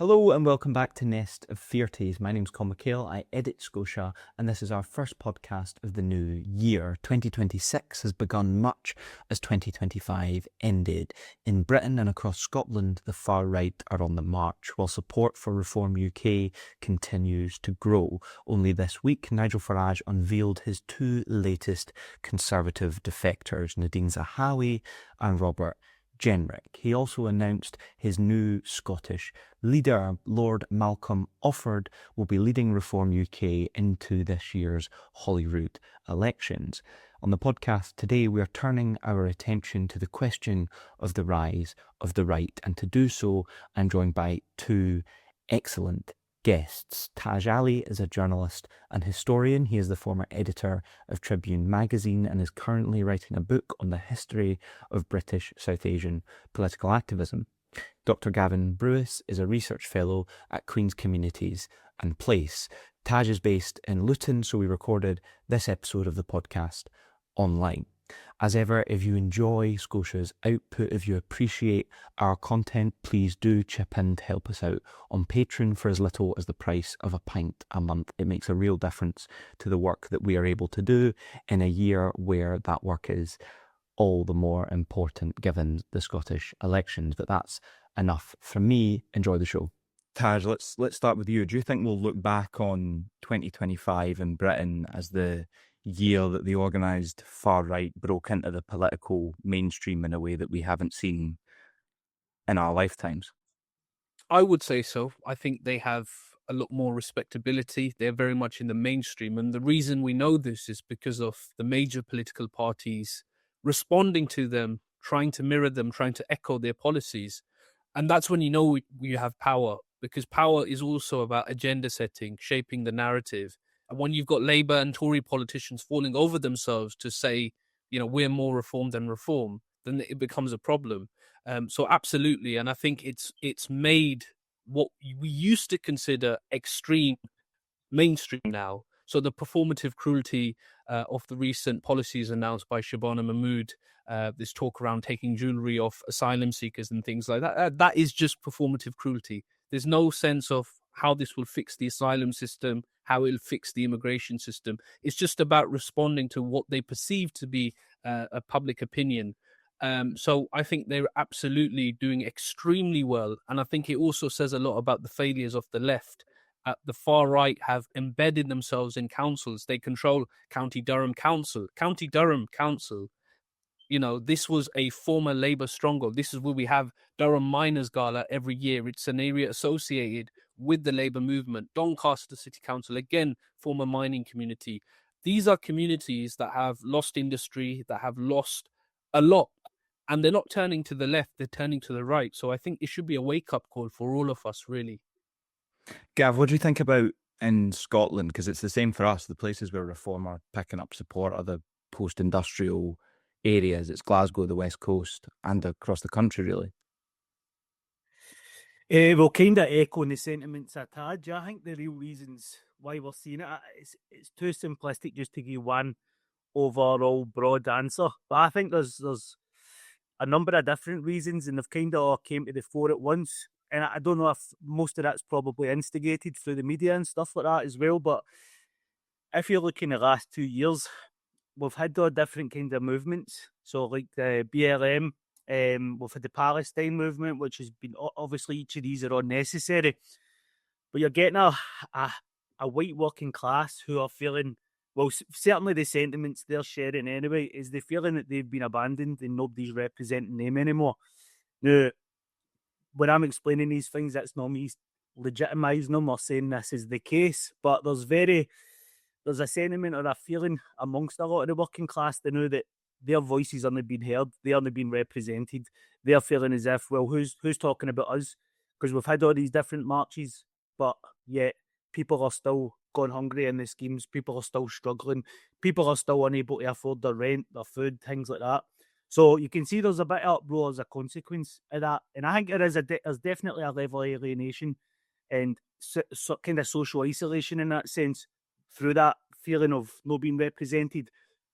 Hello and welcome back to Nest of Fearties. My name's Coll McCail, I edit Scotia, and this is our first podcast of the new year. 2026 has begun much as 2025 ended. In Britain and across Scotland, the far right are on the march, while support for Reform UK continues to grow. Only this week, Nigel Farage unveiled his two latest Conservative defectors, Nadhim Zahawi and Robert Jenrick. He also announced his new Scottish leader, Lord Malcolm Offord, will be leading Reform UK into this year's Holyrood elections. On the podcast today, we are turning our attention to the question of the rise of the right, and to do so, I'm joined by two excellent guests. Taj Ali is a journalist and historian. He is the former editor of Tribune Magazine and is currently writing a book on the history of British South Asian political activism. Dr. Gavin Brewis is a research fellow at Queen's Communities and Place. Taj is based in Luton, so we recorded this episode of the podcast online. As ever, if you enjoy Scotia's output, if you appreciate our content, please do chip in to help us out on Patreon for as little as the price of a pint a month. It makes a real difference to the work that we are able to do in a year where that work is all the more important given the Scottish elections. But that's enough from me. Enjoy the show. Taj, let's start with you. Do you think we'll look back on 2025 in Britain as the year that the organised far right broke into the political mainstream in a way that we haven't seen in our lifetimes? I would say so. I think they have a lot more respectability. They're very much in the mainstream. And the reason we know this is because of the major political parties responding to them, trying to mirror them, trying to echo their policies. And that's when you know you have power, because power is also about agenda setting, shaping the narrative. And when you've got Labour and Tory politicians falling over themselves to say, we're more reform than reform, then it becomes a problem. So absolutely. And I think it's made what we used to consider extreme mainstream now. So the performative cruelty of the recent policies announced by Shabana Mahmood, this talk around taking jewellery off asylum seekers and things like that, that is just performative cruelty. There's no sense of how this will fix the asylum system, how it'll fix the immigration system. It's just about responding to what they perceive to be a public opinion. So I think they're absolutely doing extremely well. And I think it also says a lot about the failures of the left. The far right have embedded themselves in councils. They control County Durham Council. County Durham Council, this was a former Labour stronghold. This is where we have Durham Miners Gala every year. It's an area associated with the Labour movement. Doncaster City Council, again, former mining community. These are communities that have lost industry, that have lost a lot. And they're not turning to the left, they're turning to the right. So I think it should be a wake-up call for all of us, really. Gav, what do you think about in Scotland? Because it's the same for us. The places where Reform are picking up support are the post-industrial areas. It's Glasgow, the West Coast, and across the country, really. Well, kind of echoing the sentiments of Taj. I think the real reasons why we're seeing it, it's too simplistic just to give one overall broad answer. But I think there's a number of different reasons, and they've kind of all came to the fore at once. And I don't know if most of that's probably instigated through the media and stuff like that as well. But if you're looking at the last 2 years, we've had all different kind of movements. So like the BLM, we've had the Palestine movement, which has been, obviously each of these are unnecessary. But you're getting a white working class who are feeling, well, certainly the sentiments they're sharing anyway, is the feeling that they've been abandoned and nobody's representing them anymore. Now, when I'm explaining these things, that's not me legitimising them or saying this is the case, but there's a sentiment or a feeling amongst a lot of the working class to know that their voices aren't being heard, they aren't being represented. They're feeling as if, well, who's talking about us? Because we've had all these different marches, but yet people are still gone hungry in the schemes, people are still struggling, people are still unable to afford their rent, their food, things like that. So you can see there's a bit of uproar as a consequence of that. And I think there's definitely a level of alienation and kind of social isolation in that sense through that feeling of not being represented.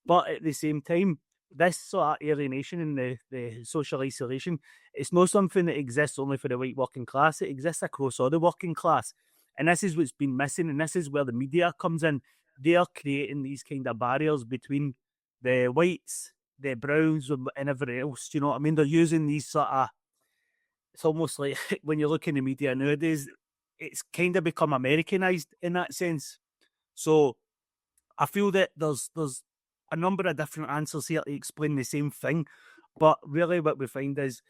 But at the same time, this sort of alienation and the social isolation, it's not something that exists only for the white working class. It exists across all the working class. And this is what's been missing. And this is where the media comes in. They are creating these kind of barriers between the whites, the browns, and everything else. Do you know what I mean? They're using these sort of, it's almost like when you look in the media nowadays, it's kind of become Americanized in that sense. So I feel that there's a number of different answers here to explain the same thing, but really what we find is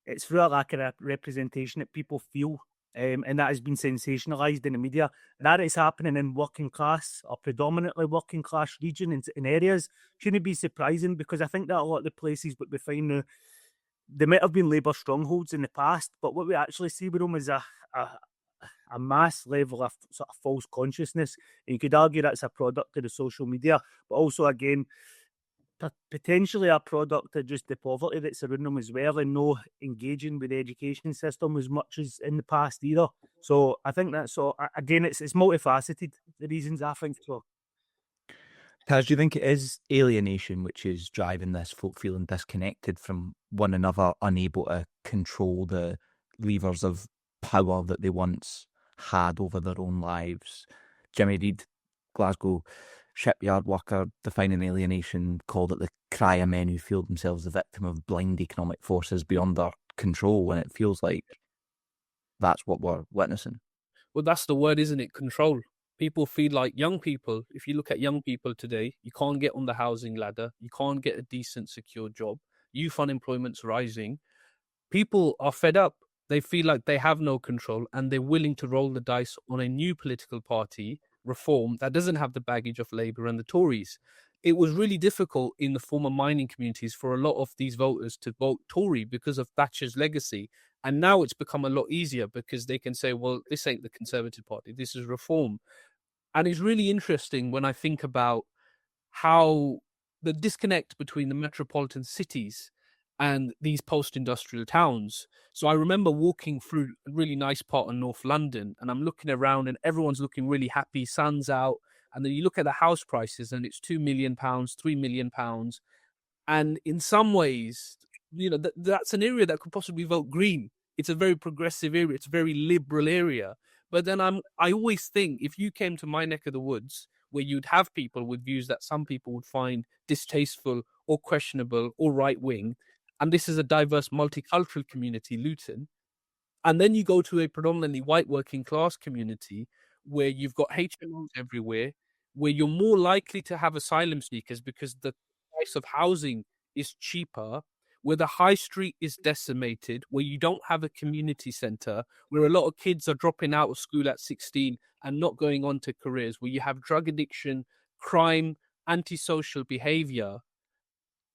it's through a lack of representation that people feel, and that has been sensationalised in the media. That is happening in working class or predominantly working class regions and areas. Shouldn't be surprising, because I think that a lot of the places what we find now, they might have been Labour strongholds in the past, but what we actually see with them is a mass level of sort of false consciousness. And you could argue that's a product of the social media, but also, again, potentially a product of just the poverty that's around them as well, and no engaging with the education system as much as in the past either. So I think that's all. Again, it's multifaceted, the reasons, I think. So Taj, do you think it is alienation which is driving this, folk feeling disconnected from one another, unable to control the levers of power that they once had over their own lives? Jimmy Reid, Glasgow shipyard worker, defining alienation, called it the cry of men who feel themselves the victim of blind economic forces beyond their control, and it feels like that's what we're witnessing. Well, that's the word, isn't it? Control. People feel like young people, if you look at young people today, you can't get on the housing ladder, you can't get a decent, secure job, youth unemployment's rising. People are fed up. They feel like they have no control, and they're willing to roll the dice on a new political party, Reform, that doesn't have the baggage of Labour and the Tories. It was really difficult in the former mining communities for a lot of these voters to vote Tory because of Thatcher's legacy. And now it's become a lot easier because they can say, well, this ain't the Conservative Party, this is Reform. And it's really interesting when I think about how the disconnect between the metropolitan cities and these post-industrial towns. So I remember walking through a really nice part of North London, and I'm looking around and everyone's looking really happy, sun's out. And then you look at the house prices and it's £2 million, £3 million. And in some ways, you know, that's an area that could possibly vote Green. It's a very progressive area. It's a very liberal area. But then I always think if you came to my neck of the woods, where you'd have people with views that some people would find distasteful or questionable or right-wing, and this is a diverse multicultural community, Luton, and then you go to a predominantly white working class community where you've got HMOs everywhere, where you're more likely to have asylum seekers because the price of housing is cheaper, where the high street is decimated, where you don't have a community centre, where a lot of kids are dropping out of school at 16 and not going on to careers, where you have drug addiction, crime, antisocial behaviour.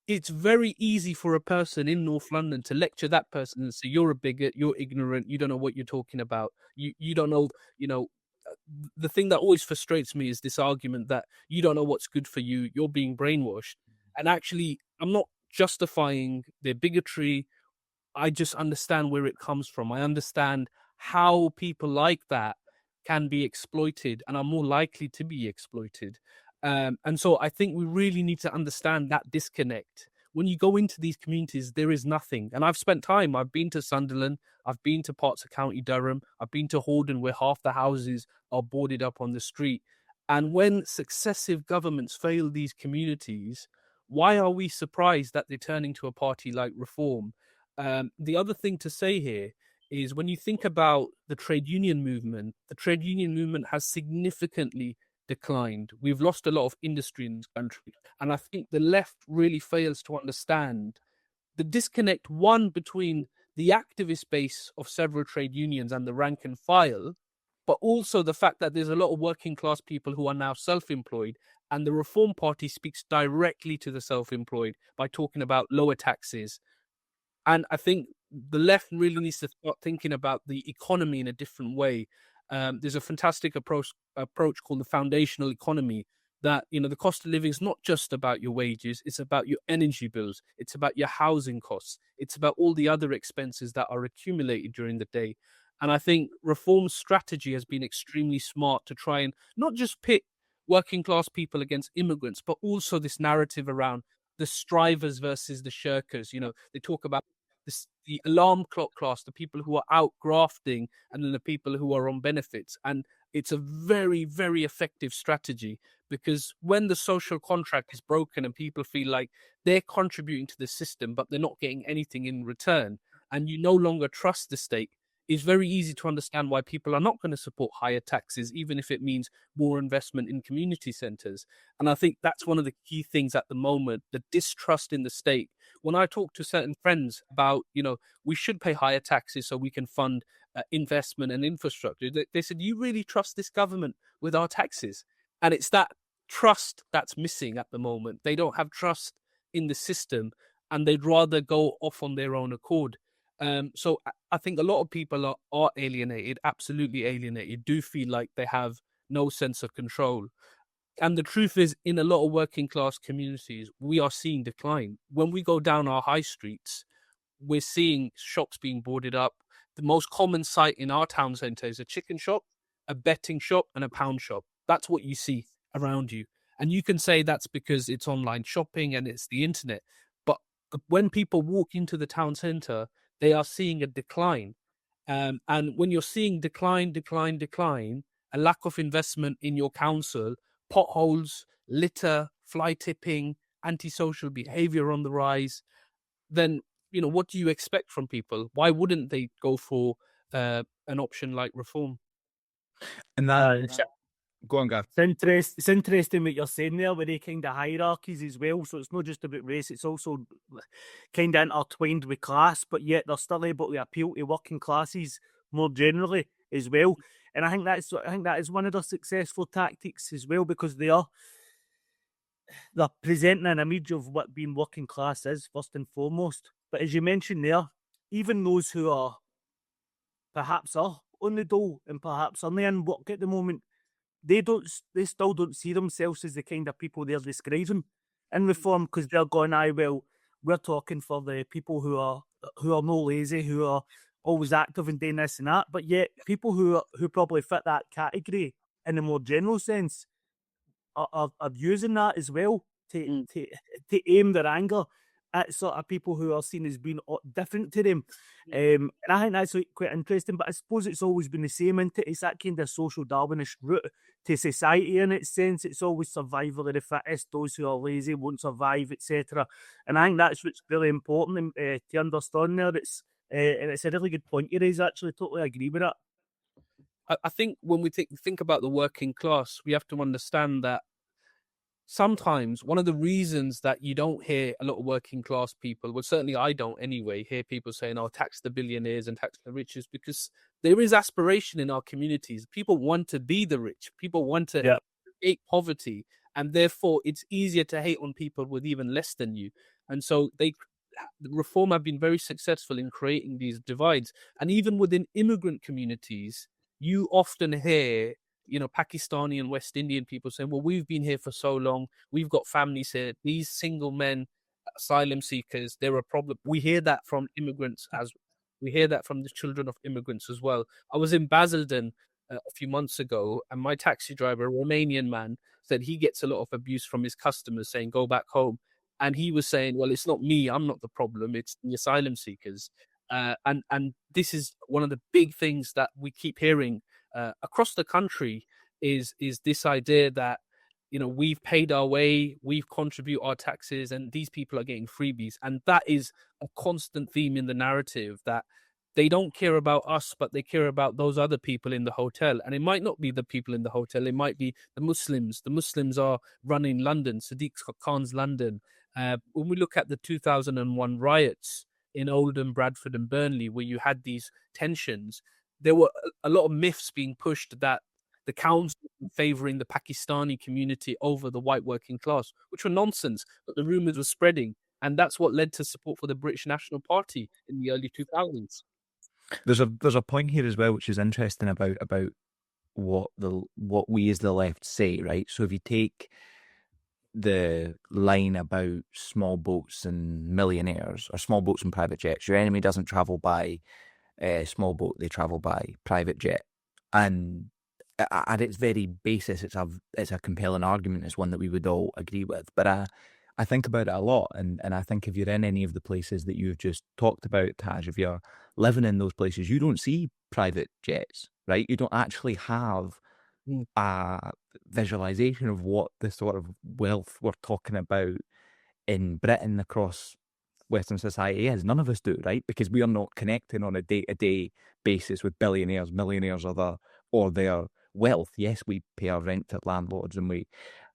It's very easy for a person in North London to lecture that person and say, you're a bigot, you're ignorant, you don't know what you're talking about, you don't know, you know. The thing that always frustrates me is this argument that you don't know what's good for you, you're being brainwashed. And actually, I'm not justifying their bigotry. I just understand where it comes from. I understand how people like that can be exploited and are more likely to be exploited. And so I think we really need to understand that disconnect. When you go into these communities, there is nothing. And I've spent time. I've been to Sunderland. I've been to parts of County Durham. I've been to Hordern, where half the houses are boarded up on the street. And when successive governments fail these communities, why are we surprised that they're turning to a party like Reform? The other thing to say here is when you think about the trade union movement has significantly declined. We've lost a lot of industry in this country. And I think the left really fails to understand the disconnect, one, between the activist base of several trade unions and the rank and file, but also the fact that there's a lot of working class people who are now self-employed, and the Reform Party speaks directly to the self-employed by talking about lower taxes. And I think the left really needs to start thinking about the economy in a different way. There's a fantastic approach called the foundational economy, that, you know, the cost of living is not just about your wages, it's about your energy bills, it's about your housing costs, it's about all the other expenses that are accumulated during the day. And I think Reform's strategy has been extremely smart to try and not just pit working class people against immigrants, but also this narrative around the strivers versus the shirkers. They talk about the alarm clock class, the people who are out grafting, and then the people who are on benefits. And it's a very, very effective strategy, because when the social contract is broken and people feel like they're contributing to the system, but they're not getting anything in return, and you no longer trust the state, it's very easy to understand why people are not going to support higher taxes, even if it means more investment in community centres. And I think that's one of the key things at the moment, the distrust in the state. When I talk to certain friends about, we should pay higher taxes so we can fund investment and infrastructure, they said, you really trust this government with our taxes? And it's that trust that's missing at the moment. They don't have trust in the system, and they'd rather go off on their own accord. So I think a lot of people are alienated, absolutely alienated, do feel like they have no sense of control. And the truth is, in a lot of working class communities, we are seeing decline. When we go down our high streets, we're seeing shops being boarded up. The most common sight in our town centre is a chicken shop, a betting shop, and a pound shop. That's what you see around you. And you can say that's because it's online shopping and it's the internet. But when people walk into the town centre, they are seeing a decline. And when you're seeing decline, a lack of investment in your council, potholes, litter, fly tipping, antisocial behaviour on the rise, then, what do you expect from people? Why wouldn't they go for an option like reform? And go on, Gav. It's interesting what you're saying there with the kind of hierarchies as well. So it's not just about race, it's also kind of intertwined with class, but yet they're still able to appeal to working classes more generally as well. And I think that is one of their successful tactics as well, because they're presenting an image of what being working class is, first and foremost. But as you mentioned there, even those who are perhaps are on the dole and perhaps are in work at the moment, they still don't see themselves as the kind of people they're describing in reform, because they're going, well, we're talking for the people who are no lazy, who are always active and doing this and that. But yet people who probably fit that category in a more general sense are using that as well to aim their anger at sort of people who are seen as being different to them. And I think that's quite interesting, but I suppose it's always been the same, isn't it? It's that kind of social Darwinish route to society in its sense. It's always survival of the fittest, those who are lazy won't survive, etc. And I think that's what's really important to understand there. And it's a really good point you raise, actually. Totally agree with that. I think when we think about the working class, we have to understand that sometimes one of the reasons that you don't hear a lot of working class people, well, certainly I don't anyway, hear people saying, tax the billionaires and tax the rich, is because there is aspiration in our communities. People want to be the rich. People want to escape poverty. And therefore, it's easier to hate on people with even less than you. And so the reform have been very successful in creating these divides. And even within immigrant communities, you often hear Pakistani and West Indian people saying, well, we've been here for so long, we've got families here, these single men, asylum seekers, they're a problem. We hear that from immigrants, as we hear that from the children of immigrants as well. I was in Basildon a few months ago, and my taxi driver, a Romanian man, said he gets a lot of abuse from his customers saying, go back home. And he was saying, well, it's not me, I'm not the problem, it's the asylum seekers. And this is one of the big things that we keep hearing across the country is this idea that we've paid our way, we've contributed our taxes, and these people are getting freebies. And that is a constant theme in the narrative, that they don't care about us, but they care about those other people in the hotel. And it might not be the people in the hotel, it might be the Muslims. The Muslims are running London, Sadiq Khan's London. When we look at the 2001 riots in Oldham, Bradford and Burnley, where you had these tensions, there were a lot of myths being pushed that the council was favouring the Pakistani community over the white working class, which were nonsense, but the rumours were spreading. And that's what led to support for the British National Party in the early 2000s. There's a point here as well, which is interesting about what we as the left say, right? So if you take the line about small boats and millionaires, or small boats and private jets, your enemy doesn't travel by small boat, they travel by private jet. And at its very basis, it's a compelling argument. It's one that we would all agree with. But I think about it a lot, and I think if you're in any of the places that you've just talked about, Taj, if you're living in those places, you don't see private jets, right? You don't actually have Mm. a visualization of what the sort of wealth we're talking about in Britain across Western society is. None of us do, right? Because we are not connecting on a day-to-day basis with billionaires, millionaires, or their wealth. Yes, we pay our rent to landlords and we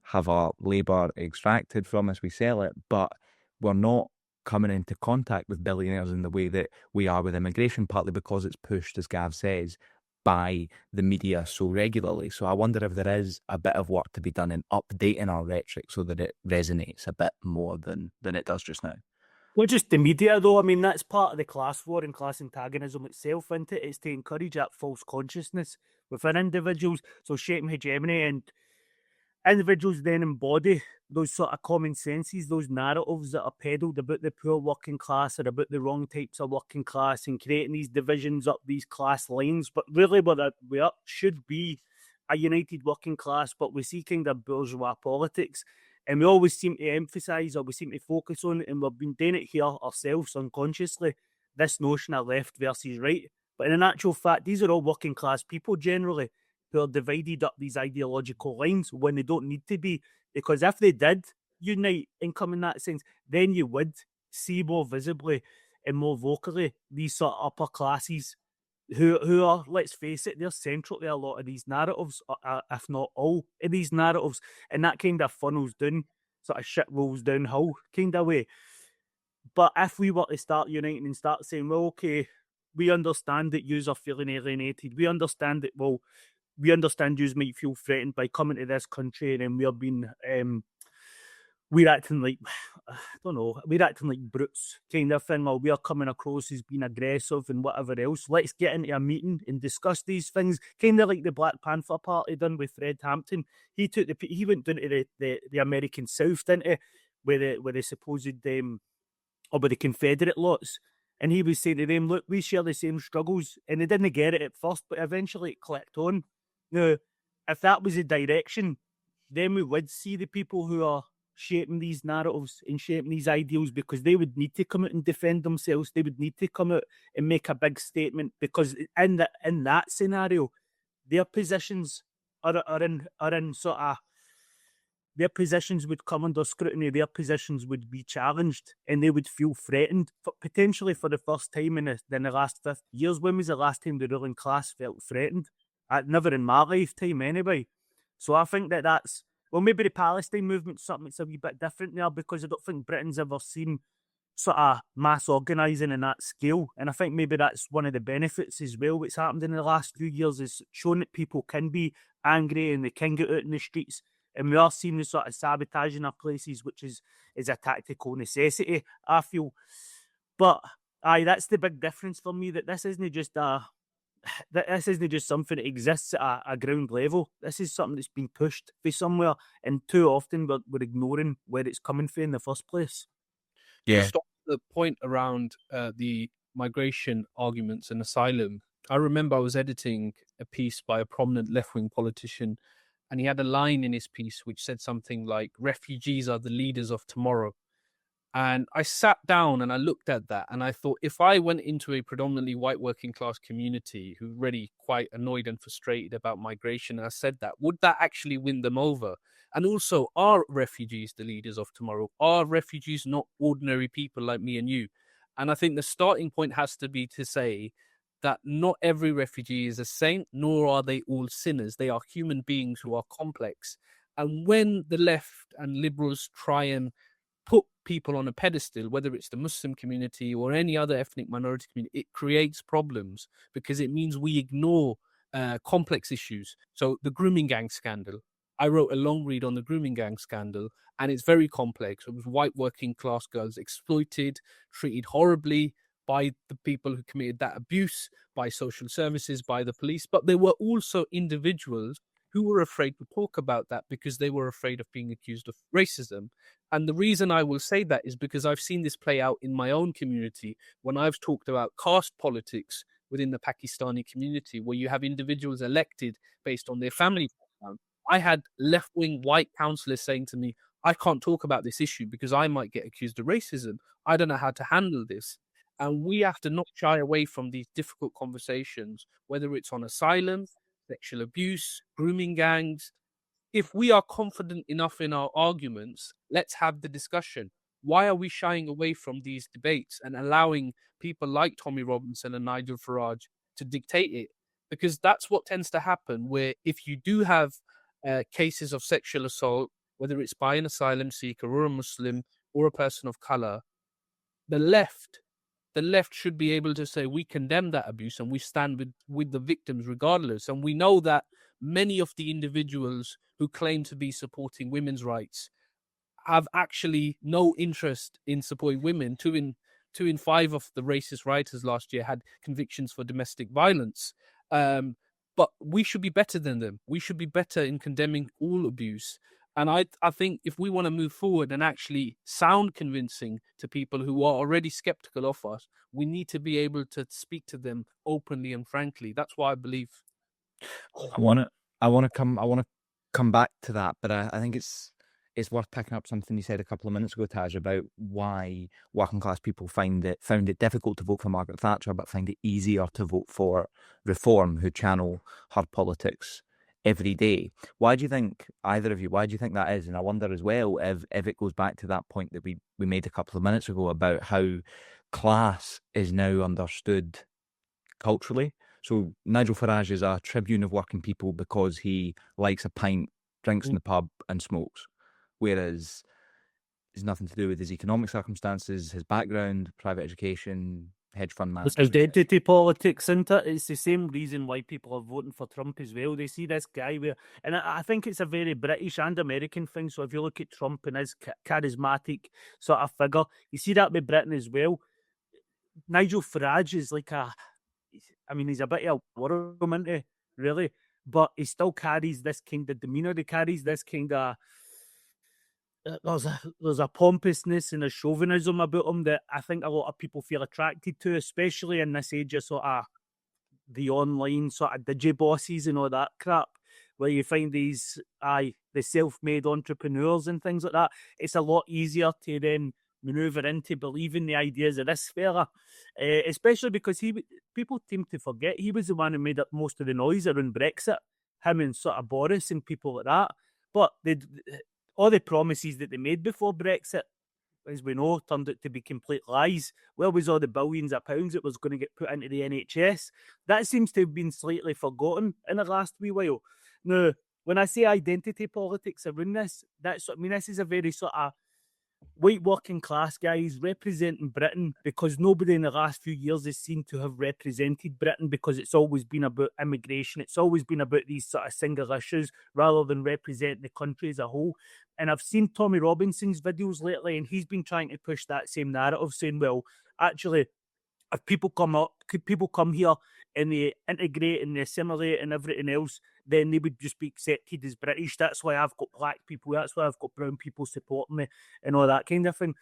have our labour extracted from us, we sell it, but we're not coming into contact with billionaires in the way that we are with immigration, partly because it's pushed, as Gav says, by the media so regularly. So I wonder if there is a bit of work to be done in updating our rhetoric so that it resonates a bit more than it does just now. Well, just the media, though. I mean, that's part of the class war and class antagonism itself, isn't it? It's to encourage that false consciousness within individuals, so shaping hegemony, and individuals then embody those sort of common senses, those narratives that are peddled about the poor working class or about the wrong types of working class, and creating these divisions up these class lines. But really, we should be a united working class, but we see kind of bourgeois politics. And we always seem to emphasise, or we seem to focus on, and we've been doing it here ourselves unconsciously, this notion of left versus right. But in actual fact, these are all working class people generally who are divided up these ideological lines when they don't need to be. Because if they did unite and come in that sense, then you would see more visibly and more vocally these sort of upper classes who are, let's face it, they're central to a lot of these narratives, if not all of these narratives, and that kind of funnels down, sort of shit rolls downhill kind of way. But if we were to start uniting and start saying, well, okay, we understand that yous are feeling alienated, we understand that, well, we understand yous might feel threatened by coming to this country, and we're being we're acting like, I don't know, we're acting like brutes kind of thing, or we're coming across as being aggressive and whatever else. Let's get into a meeting and discuss these things, kind of like the Black Panther Party done with Fred Hampton. He went down to the American South, didn't he, where the supposed or with the Confederate lots. And he was saying to them, look, we share the same struggles. And they didn't get it at first, but eventually it clicked on. Now, if that was the direction, then we would see the people who are shaping these narratives and shaping these ideals, because they would need to come out and defend themselves. They would need to come out and make a big statement, because in that scenario, their positions are in sort of, their positions would come under scrutiny, their positions would be challenged, and they would feel threatened, potentially for the first time in the last 50 years. When was the last time the ruling class felt threatened? Never in my lifetime, anyway. So I think that's, well, maybe the Palestine movement's something that's a wee bit different there, because I don't think Britain's ever seen sort of mass organising in that scale. And I think maybe that's one of the benefits as well what's happened in the last few years, is showing that people can be angry and they can get out in the streets. And we are seeing the sort of sabotaging of places, which is a tactical necessity, I feel. But that's the big difference for me, that this isn't just something that exists at a ground level. This is something that's been pushed for somewhere, and too often we're ignoring where it's coming from in the first place. Yeah. Just on the point around the migration arguments and asylum, I remember I was editing a piece by a prominent left-wing politician, and he had a line in his piece which said something like, refugees are the leaders of tomorrow. And I sat down and I looked at that, and I thought, if I went into a predominantly white working class community who were really quite annoyed and frustrated about migration, and I said that, would that actually win them over? And also, are refugees the leaders of tomorrow? Are refugees not ordinary people like me and you? And I think the starting point has to be to say that not every refugee is a saint, nor are they all sinners. They are human beings who are complex. And when the left and liberals try and put people on a pedestal, whether it's the Muslim community or any other ethnic minority community, it creates problems, because it means we ignore complex issues. So the grooming gang scandal, I wrote a long read on the grooming gang scandal, and it's very complex. It was white working class girls exploited, treated horribly by the people who committed that abuse, by social services, by the police. But there were also individuals who were afraid to talk about that because they were afraid of being accused of racism. And the reason I will say that is because I've seen this play out in my own community when I've talked about caste politics within the Pakistani community, where you have individuals elected based on their family background. I had left-wing white councillors saying to me, I can't talk about this issue because I might get accused of racism. I don't know how to handle this. And we have to not shy away from these difficult conversations, whether it's on asylum, sexual abuse, grooming gangs. If we are confident enough in our arguments, let's have the discussion. Why are we shying away from these debates and allowing people like Tommy Robinson and Nigel Farage to dictate it? Because that's what tends to happen, where if you do have cases of sexual assault, whether it's by an asylum seeker or a Muslim or a person of color, the left should be able to say we condemn that abuse and we stand with the victims regardless. And we know that many of the individuals who claim to be supporting women's rights have actually no interest in supporting women. Two in five of the racist rioters last year had convictions for domestic violence. But we should be better than them. We should be better in condemning all abuse. And I think if we want to move forward and actually sound convincing to people who are already skeptical of us, we need to be able to speak to them openly and frankly. That's why I believe. I want to come back to that, but I think it's worth picking up something you said a couple of minutes ago, Taj, about why working class people found it difficult to vote for Margaret Thatcher, but find it easier to vote for Reform, who channel her politics every day. Why do you think, either of you, why do you think that is? And I wonder as well if it goes back to that point that we made a couple of minutes ago about how class is now understood culturally. So Nigel Farage is a tribune of working people because he likes a pint, drinks in the pub and smokes, whereas it's nothing to do with his economic circumstances, his background, private education, hedge fund management. Identity politics, isn't it? It's the same reason why people are voting for Trump as well. They see this guy and I think it's a very British and American thing. So if you look at Trump and his charismatic sort of figure, you see that with Britain as well. Nigel Farage is like he's a bit of a worm, isn't he, really? But he still carries this kind of demeanour. He carries this kind of there's a pompousness and a chauvinism about him that I think a lot of people feel attracted to, especially in this age of sort of the online sort of digi-bosses and all that crap, where you find these, the self-made entrepreneurs and things like that. It's a lot easier to then manoeuvre into believing the ideas of this fella, especially because people seem to forget he was the one who made up most of the noise around Brexit, him and sort of Boris and people like that. But all the promises that they made before Brexit, as we know, turned out to be complete lies. Where was all the billions of pounds that was going to get put into the NHS? That seems to have been slightly forgotten in the last wee while. Now, when I say identity politics around this, this is a very sort of white working class guys representing Britain, because nobody in the last few years is seen to have represented Britain, because it's always been about immigration. It's always been about these sort of single issues rather than representing the country as a whole. And I've seen Tommy Robinson's videos lately, and he's been trying to push that same narrative, saying, well, actually, if people come here and they integrate and they assimilate and everything else, then they would just be accepted as British. That's why I've got black people, that's why I've got brown people supporting me and all that kind of thing.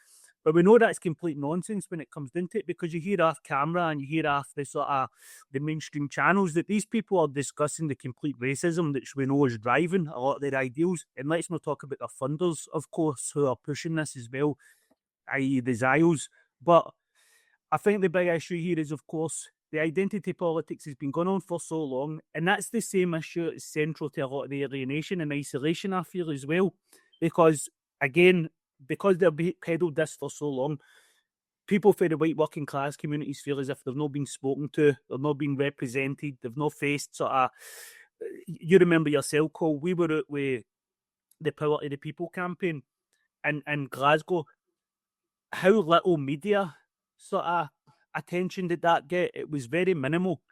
But we know that's complete nonsense when it comes down to it, because you hear off camera and you hear off the sort of the mainstream channels that these people are discussing the complete racism that we know is driving a lot of their ideals. And let's not talk about the funders, of course, who are pushing this as well, i.e. the Zios. But I think the big issue here is, of course, the identity politics has been going on for so long, and that's the same issue that's central to a lot of the alienation and isolation, I feel, as well. Because, again, because they've peddled this for so long, people for the white working class communities feel as if they've not been spoken to, they've not been represented, they've not faced sort of... You remember yourself, Coll, we were out with the Power to the People campaign in Glasgow. How little media sort of attention did that get? It was very minimal.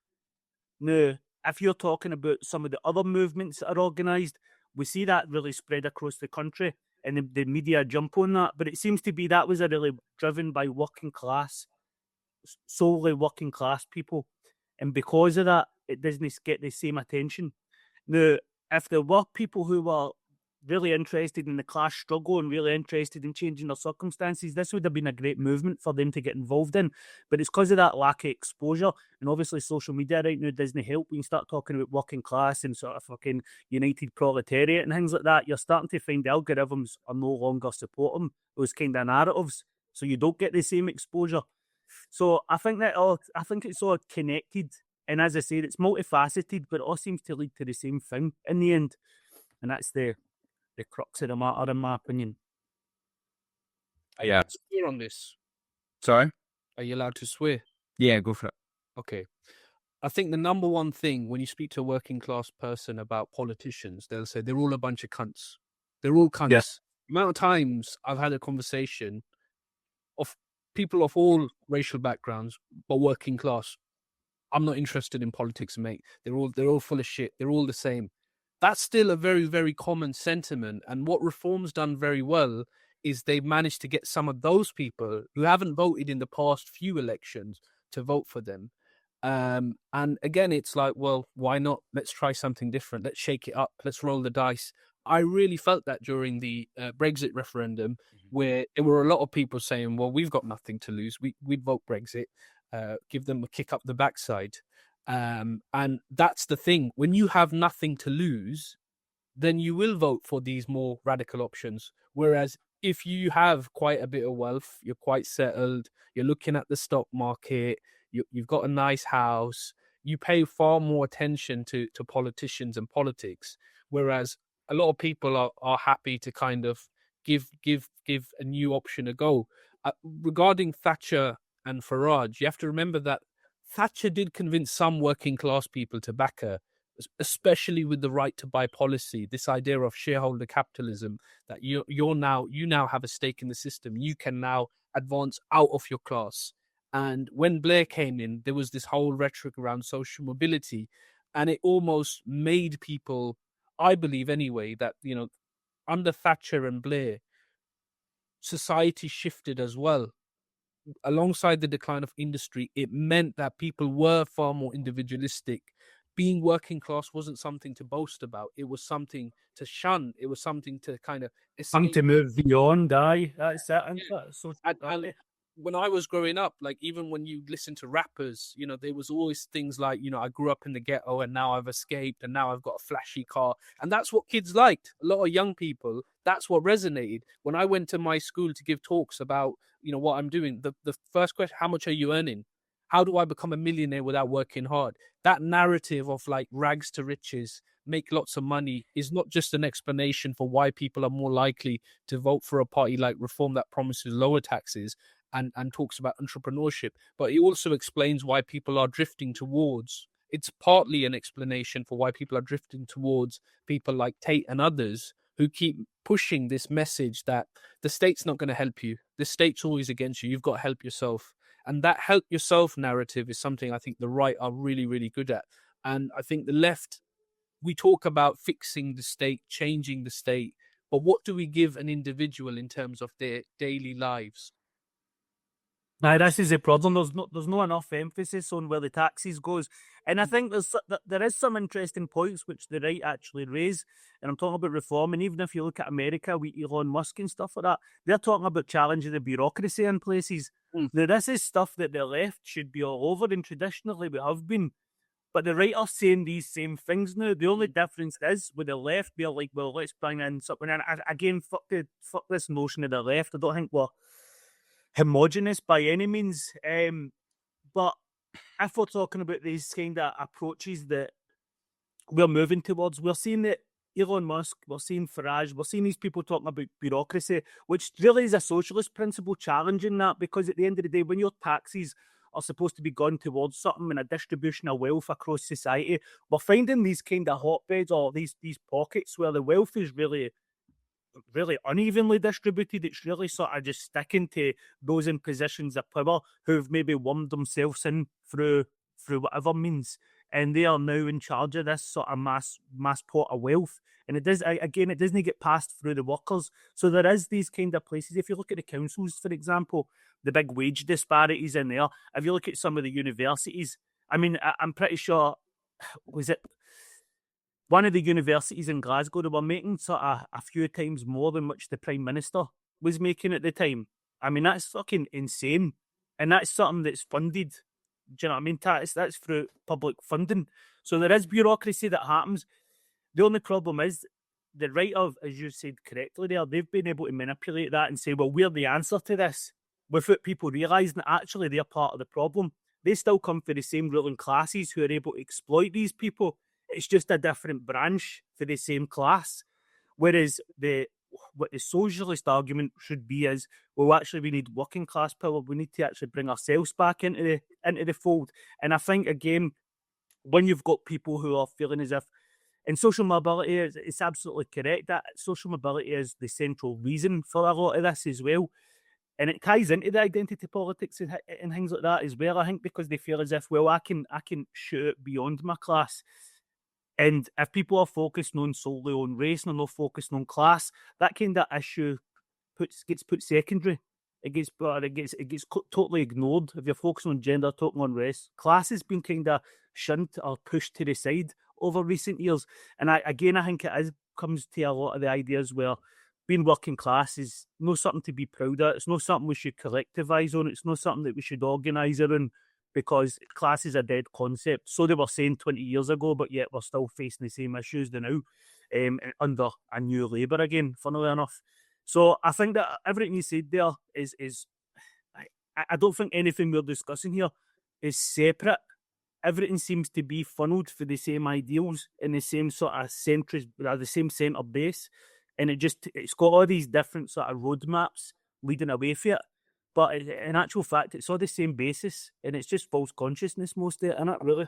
Now, if you're talking about some of the other movements that are organised, we see that really spread across the country, and the media jump on that. But it seems to be that was a really driven by working class, solely working class people. And because of that, it doesn't get the same attention. Now, if there were people who were really interested in the class struggle and really interested in changing their circumstances, this would have been a great movement for them to get involved in. But it's because of that lack of exposure. And obviously social media right now doesn't help when you start talking about working class and sort of fucking united proletariat and things like that. You're starting to find the algorithms are no longer supporting those kind of narratives. So you don't get the same exposure. So I think it's all connected. And as I said, it's multifaceted, but it all seems to lead to the same thing in the end. And that's the crux of the matter, in my opinion. Yeah. Swear on this. Sorry? Are you allowed to swear? Yeah, go for it. Okay. I think the number one thing when you speak to a working class person about politicians, they'll say they're all a bunch of cunts. They're all cunts. Yeah. The amount of times I've had a conversation of people of all racial backgrounds, but working class. I'm not interested in politics, mate. They're all full of shit. They're all the same. That's still a very, very common sentiment. And what Reform's done very well is they've managed to get some of those people who haven't voted in the past few elections to vote for them. And again, it's like, well, why not? Let's try something different. Let's shake it up. Let's roll the dice. I really felt that during the Brexit referendum, where there were a lot of people saying, well, we've got nothing to lose. We'd vote Brexit, give them a kick up the backside. And that's the thing. When you have nothing to lose, then you will vote for these more radical options. Whereas if you have quite a bit of wealth, you're quite settled, you're looking at the stock market, you've got a nice house, you pay far more attention to politicians and politics. Whereas a lot of people are happy to kind of give a new option a go. Regarding Thatcher and Farage, you have to remember that Thatcher did convince some working class people to back her, especially with the right to buy policy, this idea of shareholder capitalism, that you now have a stake in the system. You can now advance out of your class. And when Blair came in, there was this whole rhetoric around social mobility, and it almost made people, I believe anyway, that, you know, under Thatcher and Blair, society shifted as well. Alongside the decline of industry, it meant that people were far more individualistic. Being working class wasn't something to boast about. It was something to shun. It was something to kind of Something to move beyond, aye. That's it. Yeah. So, and when I was growing up, like, even when you listen to rappers, you know, there was always things like, you know, I grew up in the ghetto and now I've escaped and now I've got a flashy car. And that's what kids liked. A lot of young people, that's what resonated. When I went to my school to give talks about, you know, what I'm doing, the first question, how much are you earning? How do I become a millionaire without working hard? That narrative of like rags to riches, make lots of money, is not just an explanation for why people are more likely to vote for a party like Reform that promises lower taxes and talks about entrepreneurship, but it also explains why people are drifting towards. It's partly an explanation for why people are drifting towards people like Tate and others who keep pushing this message that the state's not going to help you. The state's always against you. You've got to help yourself. And that help yourself narrative is something I think the right are really, really good at. And I think the left, we talk about fixing the state, changing the state, but what do we give an individual in terms of their daily lives? Now, this is the problem. There's no enough emphasis on where the taxes goes, and I think there is some interesting points which the right actually raise. And I'm talking about reform. And even if you look at America with Elon Musk and stuff like that, they're talking about challenging the bureaucracy in places. Now, this is stuff that the left should be all over, and traditionally we have been. But the right are saying these same things now. The only difference is with the left, we're like, well, let's bring in something. And again, fuck this notion of the left. I don't think we're homogenous by any means. But if we're talking about these kind of approaches that we're moving towards, we're seeing that Elon Musk, we're seeing Farage, we're seeing these people talking about bureaucracy, which really is a socialist principle challenging that, because at the end of the day, when your taxes are supposed to be gone towards something and a distribution of wealth across society, we're finding these kind of hotbeds or these pockets where the wealth is really unevenly distributed. It's really sort of just sticking to those in positions of power who've maybe wormed themselves in through whatever means, and they are now in charge of this sort of mass pot of wealth. And it doesn't get passed through the workers. So there is these kind of places. If you look at the councils, for example, the big wage disparities in there. If you look at some of the universities, I mean, I'm pretty sure, one of the universities in Glasgow, they were making sort of a few times more than which the Prime Minister was making at the time. I mean, that's fucking insane. And that's something that's funded. Do you know what I mean? That's through public funding. So there is bureaucracy that happens. The only problem is the writer, as you said correctly there, they've been able to manipulate that and say, well, we're the answer to this, without people realising that actually they're part of the problem. They still come from the same ruling classes who are able to exploit these people. It's just a different branch for the same class. Whereas what the socialist argument should be is, well, actually we need working class power. We need to actually bring ourselves back into the fold. And I think, again, when you've got people who are feeling as if, and social mobility, it's absolutely correct that social mobility is the central reason for a lot of this as well. And it ties into the identity politics and things like that as well, I think, because they feel as if, well, I can shoot beyond my class. And if people are focused on solely on race and they're not focused on class, that kind of issue gets put secondary. It gets totally ignored. If you're focusing on gender, talking on race, class has been kind of shunned or pushed to the side over recent years. And I think it comes to a lot of the ideas where being working class is not something to be proud of. It's not something we should collectivise on. It's not something that we should organise around, because class is a dead concept. So they were saying 20 years ago, but yet we're still facing the same issues now under a new Labour again, funnily enough. So I think that everything you said there is I don't think anything we're discussing here is separate. Everything seems to be funneled for the same ideals in the same sort of the same centre base. And it's got all these different sort of roadmaps leading away from it. But in actual fact, it's all the same basis, and it's just false consciousness most of it, isn't it, really?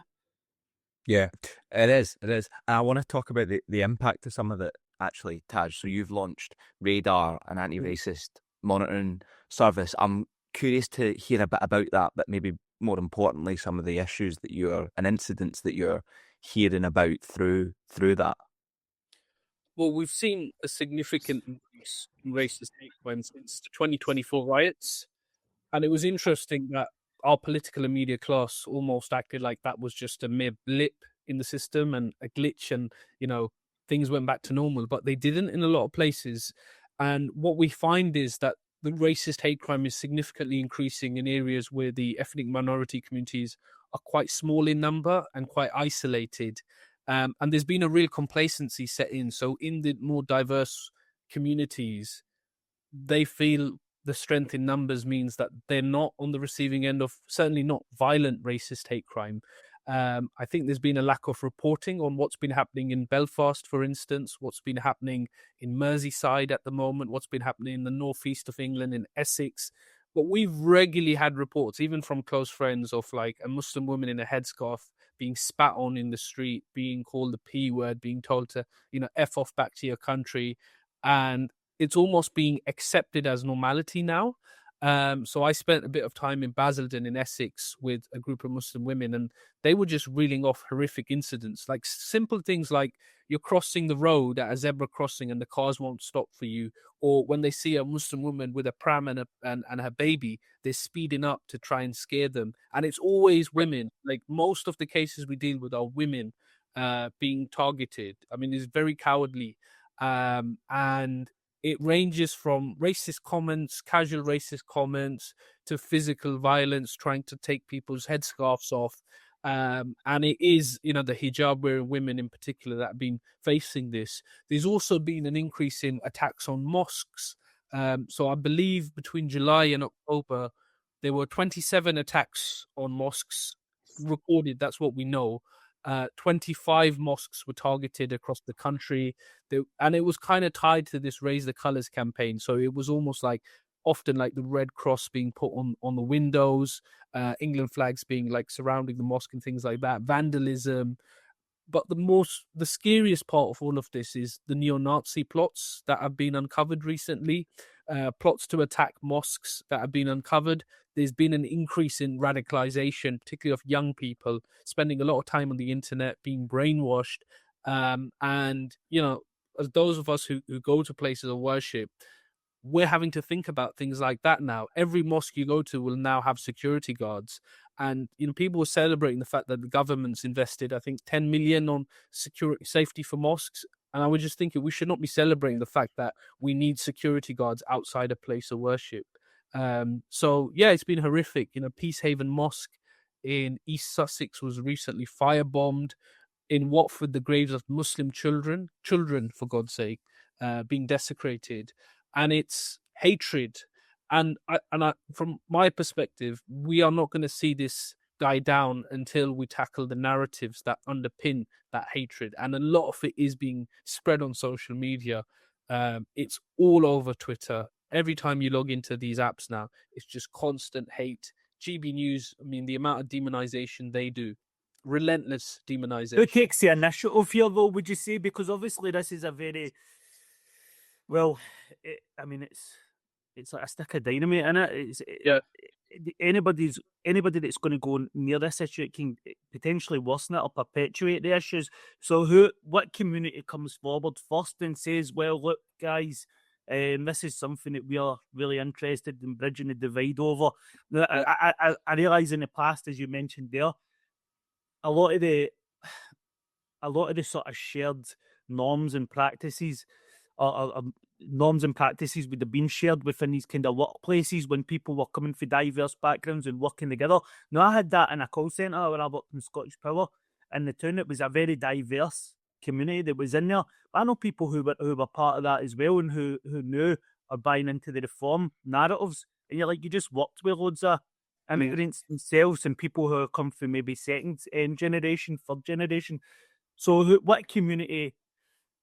Yeah, it is. It is. And I want to talk about the impact of some of it, actually, Taj. So you've launched Radar, an anti-racist monitoring service. I'm curious to hear a bit about that, but maybe more importantly, some of the issues and incidents that you're hearing about through that. Well, we've seen a significant increase in racist hate crime since the 2024 riots. And it was interesting that our political and media class almost acted like that was just a mere blip in the system and a glitch, and, things went back to normal. But they didn't in a lot of places. And what we find is that the racist hate crime is significantly increasing in areas where the ethnic minority communities are quite small in number and quite isolated. And there's been a real complacency set in. So in the more diverse communities, they feel the strength in numbers means that they're not on the receiving end of certainly not violent racist hate crime. I think there's been a lack of reporting on what's been happening in Belfast, for instance, what's been happening in Merseyside at the moment, what's been happening in the northeast of England, in Essex. But we've regularly had reports, even from close friends, of like a Muslim woman in a headscarf being spat on in the street, being called the P word, being told to, F off back to your country. And it's almost being accepted as normality now. So I spent a bit of time in Basildon in Essex with a group of Muslim women, and they were just reeling off horrific incidents, like simple things like you're crossing the road at a zebra crossing and the cars won't stop for you, or when they see a Muslim woman with a pram and her baby, they're speeding up to try and scare them. And it's always women. Like most of the cases we deal with are women being targeted. I mean, it's very cowardly. And it ranges from racist comments, casual racist comments, to physical violence, trying to take people's headscarves off. And it is, the hijab-wearing women in particular that have been facing this. There's also been an increase in attacks on mosques. So I believe between July and October, there were 27 attacks on mosques recorded. That's what we know. 25 mosques were targeted across the country, and it was kind of tied to this Raise the Colours campaign. So it was almost like often like the Red Cross being put on the windows, England flags being like surrounding the mosque and things like that, vandalism. But the scariest part of all of this is the neo-Nazi plots that have been uncovered recently, plots to attack mosques that have been uncovered. There's been an increase in radicalization, particularly of young people, spending a lot of time on the internet, being brainwashed. And, as those of us who go to places of worship, we're having to think about things like that now. Every mosque you go to will now have security guards. And, people were celebrating the fact that the government's invested, I think, 10 million on security safety for mosques. And I was just thinking we should not be celebrating the fact that we need security guards outside a place of worship. So, yeah, it's been horrific. Peacehaven Mosque in East Sussex was recently firebombed. In Watford, the graves of Muslim children, for God's sake, being desecrated. And it's hatred. And from my perspective, we are not going to see this die down until we tackle the narratives that underpin that hatred. And a lot of it is being spread on social media. It's all over Twitter. Every time you log into these apps now, it's just constant hate. GB News, the amount of demonization they do, relentless demonization. Who takes the initiative here, though, would you say? Because obviously this is a very, it's like a stick of dynamite, innit? Yeah. Anybody that's going to go near this issue, it can potentially worsen it or perpetuate the issues. So what community comes forward first and says, well, look, guys, this is something that we are really interested in bridging the divide over? Now, I realise in the past, as you mentioned there, a lot of the sort of shared norms and practices would have been shared within these kind of workplaces when people were coming from diverse backgrounds and working together. Now, I had that in a call centre when I worked in Scottish Power in the town. It was a very diverse community that was in there. But I know people who were part of that as well, and who knew or buying into the reform narratives. And you're like, you just worked with loads of immigrants themselves and people who come from maybe second generation, third generation. So what community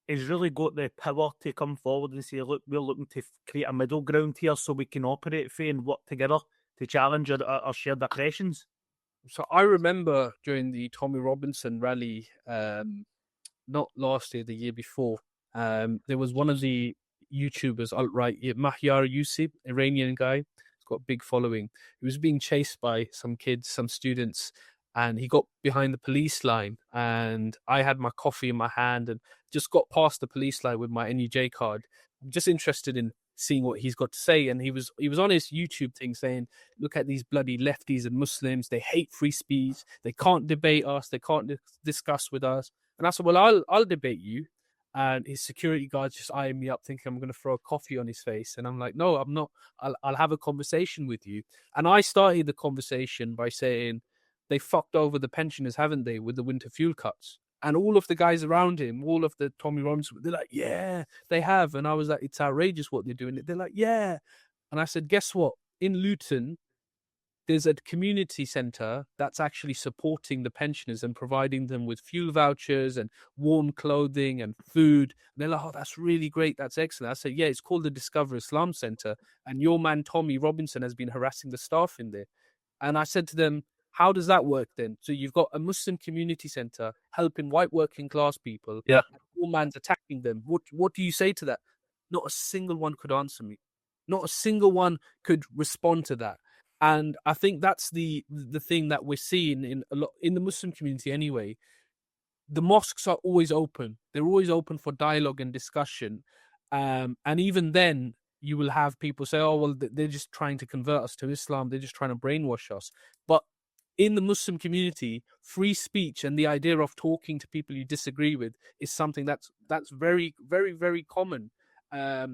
has really got the power to come forward and say, look, we're looking to create a middle ground here so we can operate for and work together to challenge our shared oppressions? So I remember during the Tommy Robinson rally, not last year, the year before, there was one of the YouTubers, alt-right, Mahyar Yusuf, Iranian guy. He's got a big following. He was being chased by some kids, some students, and he got behind the police line, and I had my coffee in my hand and just got past the police line with my NUJ card. I'm just interested in seeing what he's got to say. And he was on his YouTube thing saying, look at these bloody lefties and Muslims. They hate free speech. They can't debate us. They can't discuss with us. And I said, well, I'll debate you. And his security guards just eyeing me up, thinking I'm going to throw a coffee on his face. And I'm like, no, I'm not. I'll have a conversation with you. And I started the conversation by saying, they fucked over the pensioners, haven't they, with the winter fuel cuts? And all of the guys around him, all of the Tommy Robinson, they're like, yeah, they have. And I was like, it's outrageous what they're doing. They're like, yeah. And I said, guess what? In Luton, there's a community centre that's actually supporting the pensioners and providing them with fuel vouchers and warm clothing and food. And they're like, oh, that's really great. That's excellent. I said, yeah, it's called the Discover Islam Centre. And your man, Tommy Robinson, has been harassing the staff in there. And I said to them, how does that work then? So you've got a Muslim community centre helping white working class people. Yeah. And your man's attacking them. What do you say to that? Not a single one could answer me. Not a single one could respond to that. And I think that's the thing that we're seeing in the Muslim community anyway. The mosques are always open. They're always open for dialogue and discussion. And even then, you will have people say, oh, well, they're just trying to convert us to Islam. They're just trying to brainwash us. But in the Muslim community, free speech and the idea of talking to people you disagree with is something that's very, very, very common. I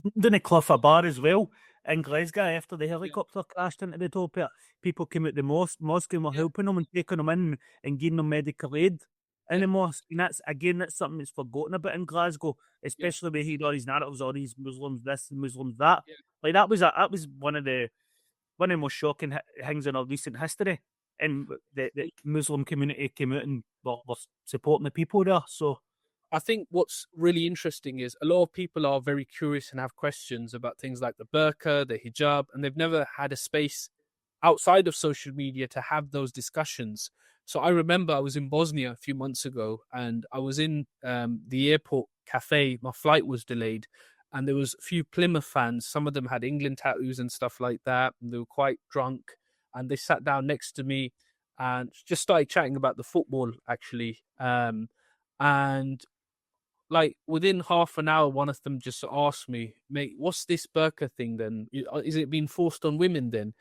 think in the Cliff of Bar as well, in Glasgow, after the helicopter crashed into the top of it, people came out the mosque and were helping them and taking them in and giving them medical aid in the mosque. And that's something that's forgotten about in Glasgow, especially when he hear all these narratives, all these Muslims this and Muslims that. Like that was one of the most shocking things in our recent history. And the Muslim community came out and were supporting the people there. So I think what's really interesting is a lot of people are very curious and have questions about things like the burqa, the hijab, and they've never had a space outside of social media to have those discussions. So I remember I was in Bosnia a few months ago, and I was in the airport cafe. My flight was delayed, and there was a few Plymouth fans. Some of them had England tattoos and stuff like that, and they were quite drunk. And they sat down next to me and just started chatting about the football, actually. And like within half an hour, one of them just asked me, "Mate, what's this burqa thing then? Is it being forced on women then?"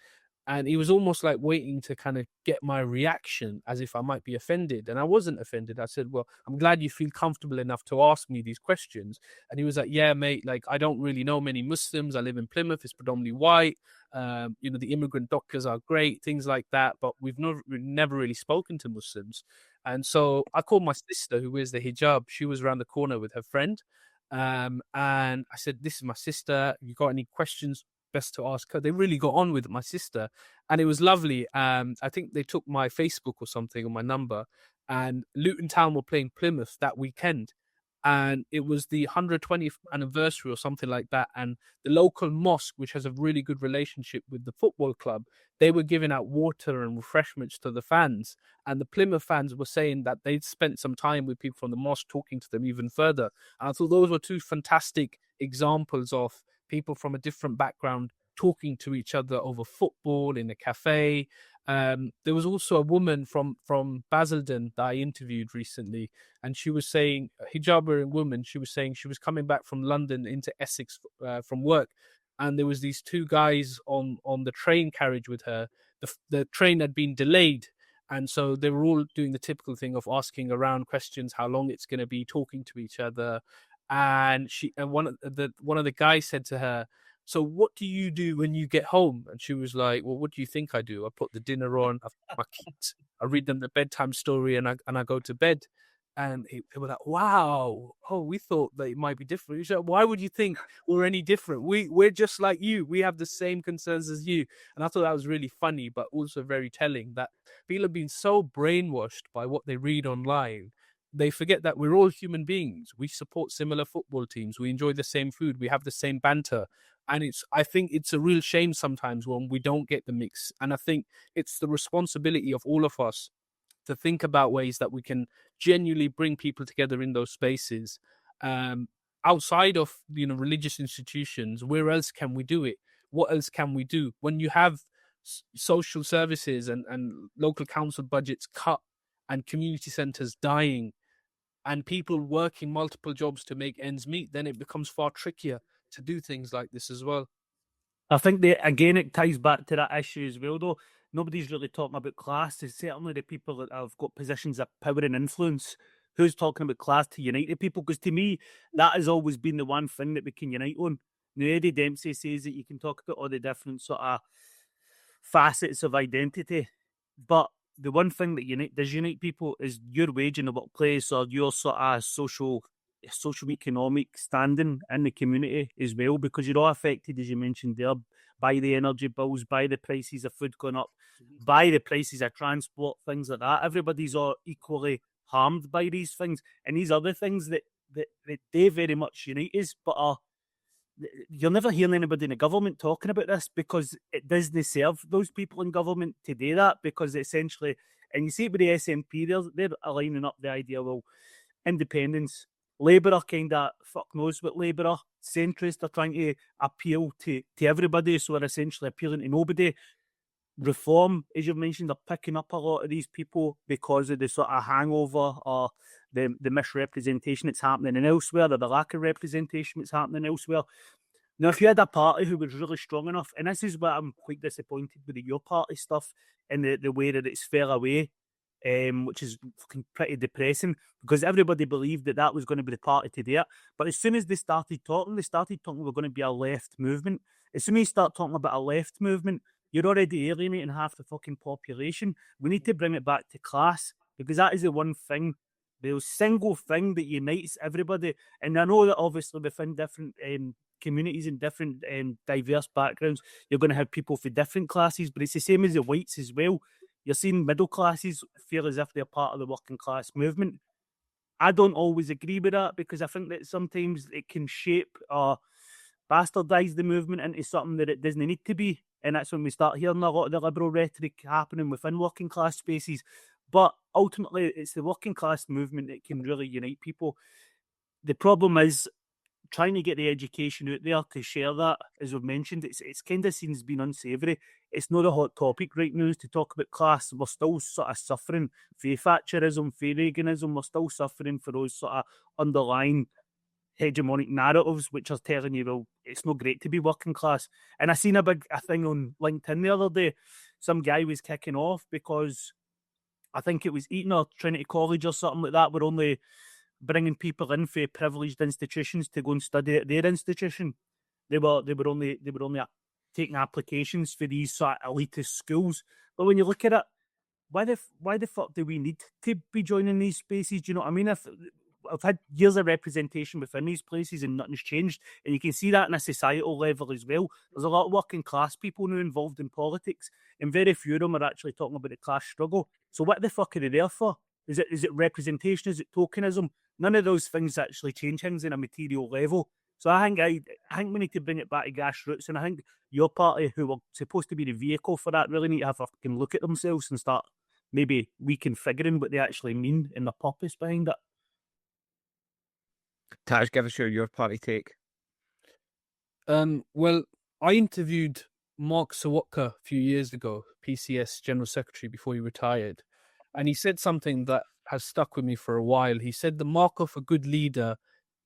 And he was almost like waiting to kind of get my reaction as if I might be offended. And I wasn't offended. I said, "Well, I'm glad you feel comfortable enough to ask me these questions." And he was like, "Yeah, mate, like I don't really know many Muslims. I live in Plymouth. It's predominantly white. The immigrant doctors are great, things like that. But we've never really spoken to Muslims." And so I called my sister, who wears the hijab. She was around the corner with her friend. And I said, "This is my sister. You got any questions? Best to ask her." They really got on with my sister, and it was lovely. I think they took my Facebook or something, or my number, and Luton Town were playing Plymouth that weekend, and it was the 120th anniversary or something like that. And the local mosque, which has a really good relationship with the football club, they were giving out water and refreshments to the fans. And the Plymouth fans were saying that they'd spent some time with people from the mosque, talking to them even further. And I thought those were two fantastic examples of people from a different background talking to each other over football in a cafe. There was also a woman from Basildon that I interviewed recently, and she was saying, a hijab wearing woman, she was saying she was coming back from London into Essex from work, and there was these two guys on the train carriage with her. The train had been delayed, and so they were all doing the typical thing of asking around questions, how long it's going to be, talking to each other. And one of the guys said to her, "So what do you do when you get home?" And she was like, "Well, what do you think I do? I put the dinner on, I feed my kids, I read them the bedtime story, and I go to bed." And they were like, "Wow, oh, we thought that it might be different." She's like, "Why would you think we're any different? We're just like you. We have the same concerns as you." And I thought that was really funny, but also very telling, that people have been so brainwashed by what they read online. They forget that we're all human beings. We support similar football teams. We enjoy the same food. We have the same banter. And I think it's a real shame sometimes when we don't get the mix. And I think it's the responsibility of all of us to think about ways that we can genuinely bring people together in those spaces. Outside of, religious institutions, where else can we do it? What else can we do? When you have social services and local council budgets cut and community centres dying, and people working multiple jobs to make ends meet, then it becomes far trickier to do things like this as well. I think it ties back to that issue as well, though. Nobody's really talking about class. It's certainly the people that have got positions of power and influence. Who's talking about class to unite the people? Because to me, that has always been the one thing that we can unite on. Now, Eddie Dempsey says that you can talk about all the different sort of facets of identity, but the one thing that does unite people is your wage in the workplace, or your sort of social economic standing in the community as well, because you're all affected, as you mentioned there, by the energy bills, by the prices of food going up, by the prices of transport, things like that. Everybody's all equally harmed by these things, and these other things that they very much unite us, but you're never hearing anybody in the government talking about this, because it doesn't serve those people in government to do that, because essentially, and you see it with the SNP, they're aligning up the idea, well, independence. Labour are kind of fuck knows what Labour are. Centrists are trying to appeal to everybody, so they're essentially appealing to nobody. Reform, as you've mentioned, are picking up a lot of these people because of the sort of hangover or the misrepresentation that's happening elsewhere, or the lack of representation that's happening elsewhere. Now, if you had a party who was really strong enough, and this is what I'm quite disappointed with your party stuff and the way that it's fell away, which is fucking pretty depressing, because everybody believed that was going to be the party to do it. But as soon as they started talking we're going to be a left movement. As soon as you start talking about a left movement, you're already alienating half the fucking population. We need to bring it back to class, because that is the one thing, the single thing that unites everybody. And I know that obviously within different communities and different diverse backgrounds, you're going to have people for different classes, but it's the same as the whites as well. You're seeing middle classes feel as if they're part of the working class movement. I don't always agree with that, because I think that sometimes it can shape or bastardize the movement into something that it doesn't need to be. And that's when we start hearing a lot of the liberal rhetoric happening within working class spaces. But ultimately, it's the working class movement that can really unite people. The problem is trying to get the education out there to share that, as we've mentioned, it's kind of seen as being unsavoury. It's not a hot topic right now to talk about class. We're still sort of suffering for Thatcherism, for Reaganism. We're still suffering for those sort of underlying hegemonic narratives which are telling you, well, it's not great to be working class. And I seen a thing on LinkedIn the other day. Some guy was kicking off because I think it was Eton or Trinity College or something like that. We're only bringing people in for privileged institutions to go and study at their institution. They were only taking applications for these sort of elitist schools. But when you look at it, why the fuck do we need to be joining these spaces? Do you know what I mean? If I've had years of representation within these places and nothing's changed, and you can see that on a societal level as well. There's a lot of working class people now involved in politics, and very few of them are actually talking about the class struggle. So what the fuck are they there for? Is it representation? Is it tokenism? None of those things actually change things in a material level. So I think we need to bring it back to grassroots, and I think your party, who were supposed to be the vehicle for that, really need to have a fucking look at themselves and start maybe reconfiguring what they actually mean and the purpose behind it. Taj, give us your party take. Well, I interviewed Mark Sawatka a few years ago, PCS General Secretary, before he retired. And he said something that has stuck with me for a while. He said the mark of a good leader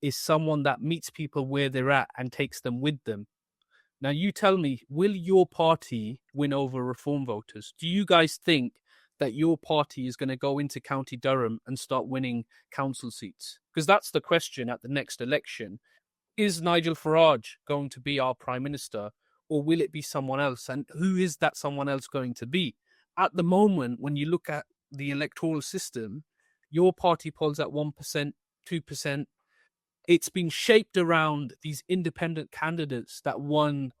is someone that meets people where they're at and takes them with them. Now, you tell me, will your party win over Reform voters? Do you guys think that your party is going to go into County Durham and start winning council seats? Because that's the question at the next election. Is Nigel Farage going to be our Prime Minister, or will it be someone else? And who is that someone else going to be? At the moment, when you look at the electoral system, your party polls at 1%, 2%. It's been shaped around these independent candidates that won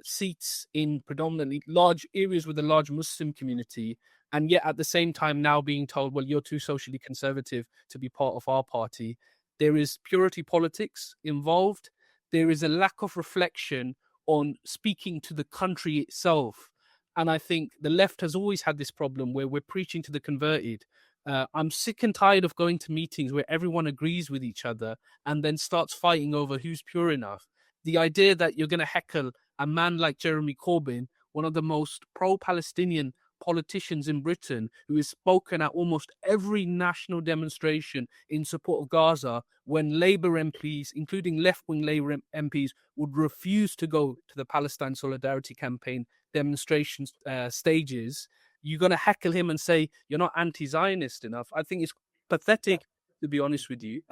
seats in predominantly large areas with a large Muslim community, and yet at the same time now being told, well, you're too socially conservative to be part of our party. There is purity politics involved. There is a lack of reflection on speaking to the country itself. And I think the left has always had this problem where we're preaching to the converted. I'm sick and tired of going to meetings where everyone agrees with each other and then starts fighting over who's pure enough. The idea that you're going to heckle a man like Jeremy Corbyn, one of the most pro-Palestinian politicians in Britain, who has spoken at almost every national demonstration in support of Gaza, when Labour MPs, including left-wing Labour MPs, would refuse to go to the Palestine Solidarity Campaign demonstration stages, you're going to heckle him and say you're not anti-Zionist enough. I think it's pathetic, to be honest with you.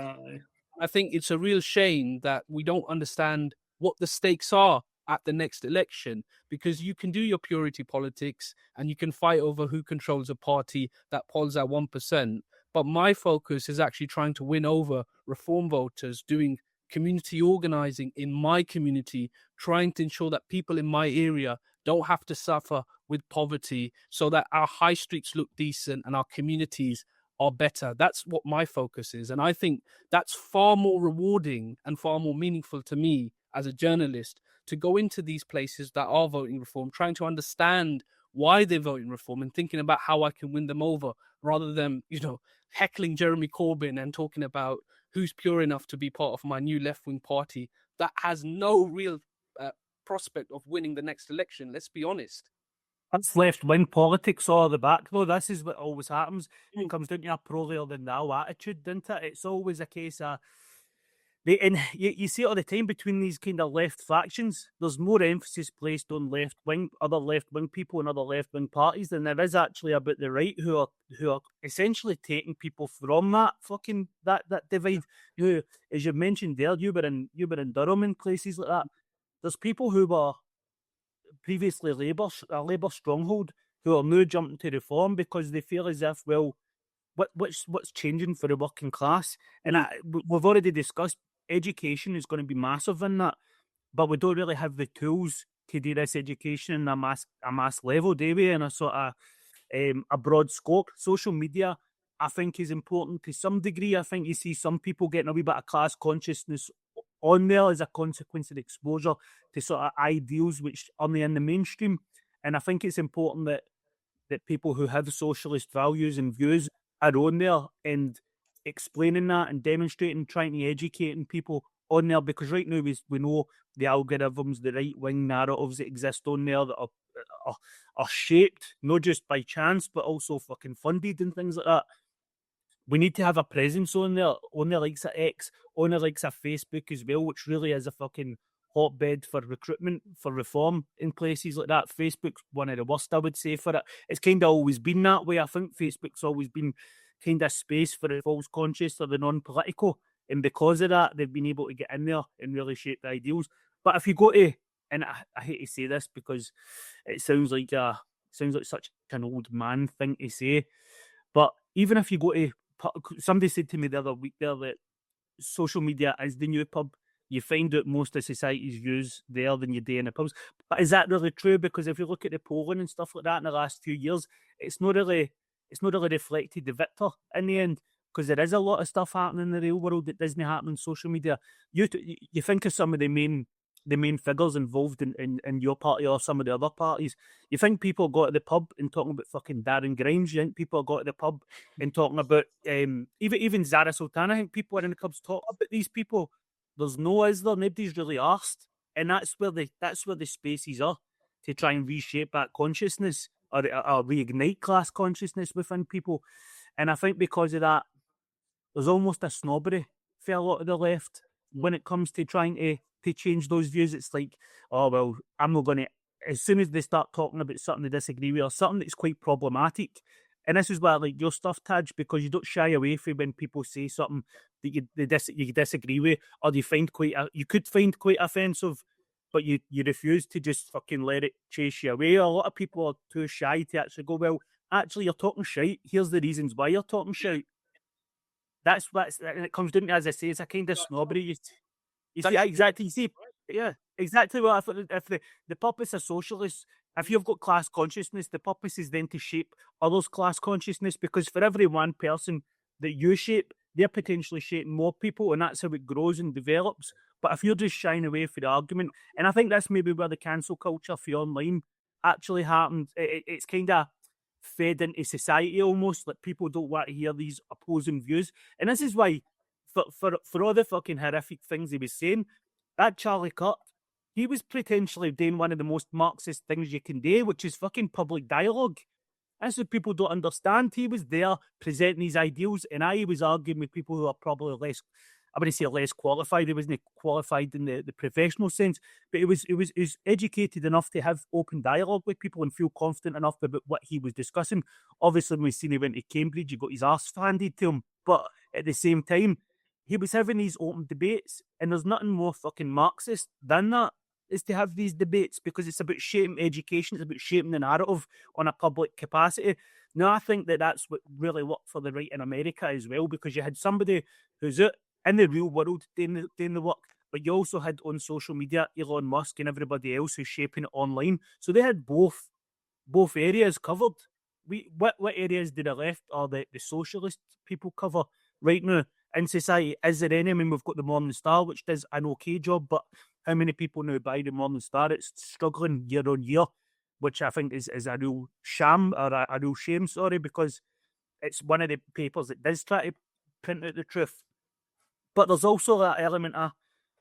I think it's a real shame that we don't understand what the stakes are at the next election, because you can do your purity politics and you can fight over who controls a party that polls at 1%. But my focus is actually trying to win over Reform voters, doing community organizing in my community, trying to ensure that people in my area don't have to suffer with poverty, so that our high streets look decent and our communities are better. That's what my focus is. And I think that's far more rewarding and far more meaningful to me as a journalist, to go into these places that are voting Reform, trying to understand why they're voting Reform and thinking about how I can win them over, rather than, heckling Jeremy Corbyn and talking about who's pure enough to be part of my new left-wing party that has no real prospect of winning the next election. Let's be honest. That's left-wing politics all the back, though. This is what always happens. It comes down to a pro than thou attitude, doesn't it? It's always a case of... you see it all the time between these kind of left factions. There's more emphasis placed on other left-wing people and other left-wing parties than there is actually about the right, who are essentially taking people from that divide. As you mentioned there, you were in Durham and places like that. There's people who were previously a Labour stronghold who are now jumping to Reform because they feel as if, well, what's changing for the working class? And we've already discussed education is going to be massive in that, but we don't really have the tools to do this education in a mass level, do we? In a sort of a broad scope. Social media, I think, is important to some degree. I think you see some people getting a wee bit of class consciousness on there as a consequence of exposure to sort of ideals which are in the mainstream. And I think it's important that people who have socialist values and views are on there and explaining that and demonstrating, trying to educating people on there, because right now we know the algorithms, the right wing narratives that exist on there that are shaped not just by chance but also fucking funded and things like that. We need to have a presence on the likes of X, on the likes of Facebook as well, which really is a fucking hotbed for recruitment, for reform in places like that. Facebook's one of the worst, I would say, for it. It's kind of always been that way. I think Facebook's always been kind of space for the false conscious or the non-political, and because of that, they've been able to get in there and really shape the ideals. But if you go to, and I hate to say this because it sounds like such an old man thing to say, but even if you go to, somebody said to me the other week there that social media is the new pub. You find out most of society's views there than you do in the pubs. But is that really true? Because if you look at the polling and stuff like that in the last few years, it's not really reflected the victor in the end, because there is a lot of stuff happening in the real world that doesn't happen on social media. You think of some of the main figures involved in your party or some of the other parties. You think people go to the pub and talking about fucking Darren Grimes? You think people go to the pub and talking about even Zara Sultana? I think people are in the clubs talking about these people. There's no, is there? Nobody's really asked, and that's where the spaces are to try and reshape that consciousness or reignite class consciousness within people. And I think because of that, there's almost a snobbery for a lot of the left when it comes to trying to change those views. It's like, oh well, I'm not going to. As soon as they start talking about something they disagree with or something that's quite problematic, and this is why I like your stuff, Taj, because you don't shy away from when people say something that you disagree with, or you could find quite offensive, but you refuse to just fucking let it chase you away. A lot of people are too shy to actually go, well, actually you're talking shite. Here's the reasons why you're talking shite. That's and it comes down to, as I say, it's a kind of snobbery. You see, exactly. You see, yeah, exactly what I thought. If the purpose of socialists, if you've got class consciousness, the purpose is then to shape others' class consciousness, because for every one person that you shape, they're potentially shaping more people, and that's how it grows and develops. But if you're just shying away from the argument, and I think that's maybe where the cancel culture for online actually happens. It's kind of fed into society almost, like people don't want to hear these opposing views, and this is why for all the fucking horrific things he was saying, that Charlie Kirk, he was potentially doing one of the most Marxist things you can do, which is fucking public dialogue. That's what people don't understand. He was there presenting his ideals, and he was arguing with people who are probably less, I wouldn't say less qualified. He wasn't qualified in the professional sense, but he was educated enough to have open dialogue with people and feel confident enough about what he was discussing. Obviously, when we seen he went to Cambridge, he got his arse handed to him, but at the same time, he was having these open debates, and there's nothing more fucking Marxist than that, is to have these debates, because it's about shaping education, it's about shaping the narrative on a public capacity. Now, I think that's what really worked for the right in America as well, because you had somebody who's out in the real world doing the work, but you also had on social media Elon Musk and everybody else who's shaping it online. So they had both areas covered. What areas did the left or the socialist people cover right now in society? Is there any? I mean, we've got the Morning Star, which does an okay job, but how many people now buy the Morning Star? It's struggling year on year, which I think is a real sham, or a real shame, sorry, because it's one of the papers that does try to print out the truth. But there's also that element of,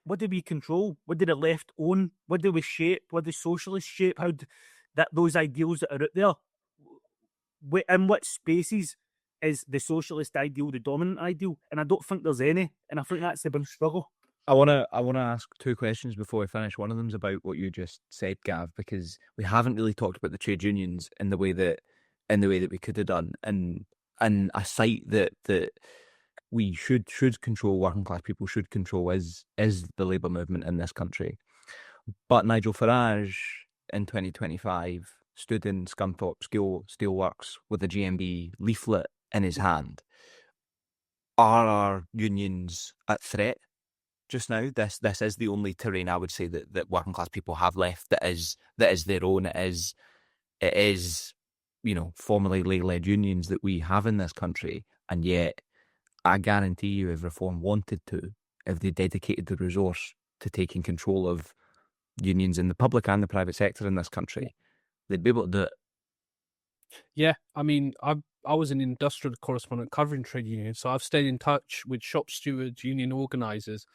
what do we control? What do the left own? What do we shape? What do socialists shape? How those ideals that are out there, in what spaces is the socialist ideal the dominant ideal? And I don't think there's any, and I think that's the big struggle. I wanna ask two questions before we finish. One of them's about what you just said, Gav, because we haven't really talked about the trade unions in the way that we could have done, and a site that we should control, working class people should control, is the labour movement in this country. But Nigel Farage in 2025 stood in Scunthorpe Steelworks with a GMB leaflet in his hand. Are our unions at threat just now? This is the only terrain I would say that working class people have left that is their own. It is formerly led unions that we have in this country, and yet I guarantee you, if Reform wanted to, if they dedicated the resource to taking control of unions in the public and the private sector in this country, they'd be able to do it. Yeah, I mean, I've I was an industrial correspondent covering trade unions, so I've stayed in touch with shop stewards, union organisers.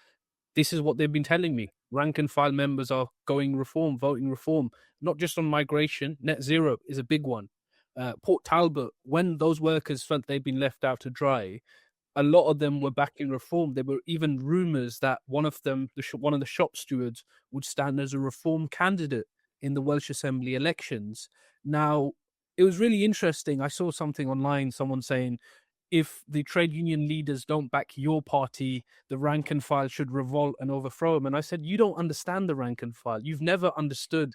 This is what they've been telling me. Rank and file members are going reform, voting reform, not just on migration. Net zero is a big one. Port Talbot, when those workers felt they'd been left out to dry, a lot of them were backing reform. There were even rumours that one of them, one of the shop stewards, would stand as a reform candidate in the Welsh Assembly elections. Now, it was really interesting. I saw something online, someone saying, if the trade union leaders don't back your party, the rank and file should revolt and overthrow them. And I said, you don't understand the rank and file. You've never understood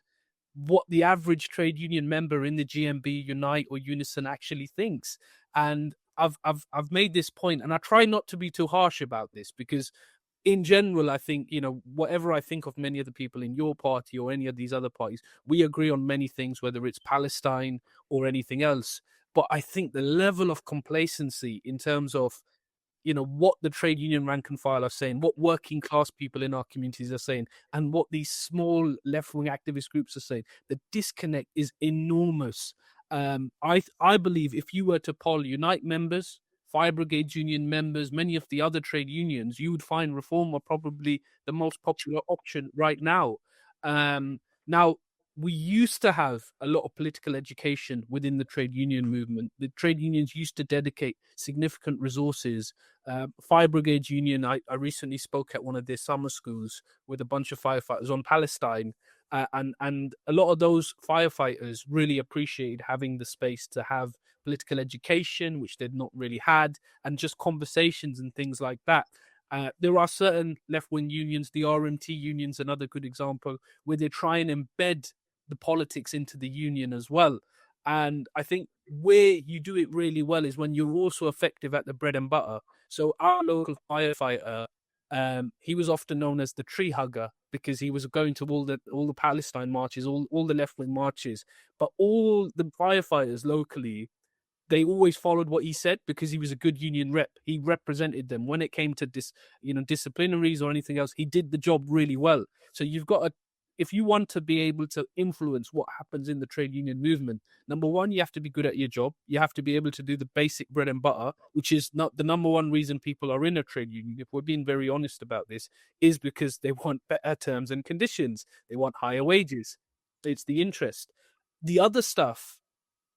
what the average trade union member in the GMB, Unite, or Unison actually thinks. And I've made this point, and I try not to be too harsh about this, because in general, I think, whatever I think of many of the people in your party or any of these other parties, we agree on many things, whether it's Palestine or anything else. But I think the level of complacency in terms of, what the trade union rank and file are saying, what working class people in our communities are saying, and what these small left-wing activist groups are saying, the disconnect is enormous. I believe if you were to poll Unite members, Fire Brigade Union members, many of the other trade unions, you would find reform are probably the most popular option right now. Now, we used to have a lot of political education within the trade union movement. The trade unions used to dedicate significant resources. Fire Brigade Union, I recently spoke at one of their summer schools with a bunch of firefighters on Palestine. And a lot of those firefighters really appreciated having the space to have political education, which they'd not really had, and just conversations and things like that. There are certain left-wing unions, the RMT union's another good example, where they try and embed the politics into the union as well. And I think where you do it really well is when you're also effective at the bread and butter. So our local firefighter, he was often known as the tree hugger, because he was going to all the Palestine marches, all the left-wing marches. But all the firefighters locally, they always followed what he said because he was a good union rep. He represented them. When it came to disciplinaries or anything else, he did the job really well. So you've got if you want to be able to influence what happens in the trade union movement, number one, you have to be good at your job. You have to be able to do the basic bread and butter, which is not the number one reason people are in a trade union, if we're being very honest about this, is because they want better terms and conditions. They want higher wages. It's the interest. The other stuff,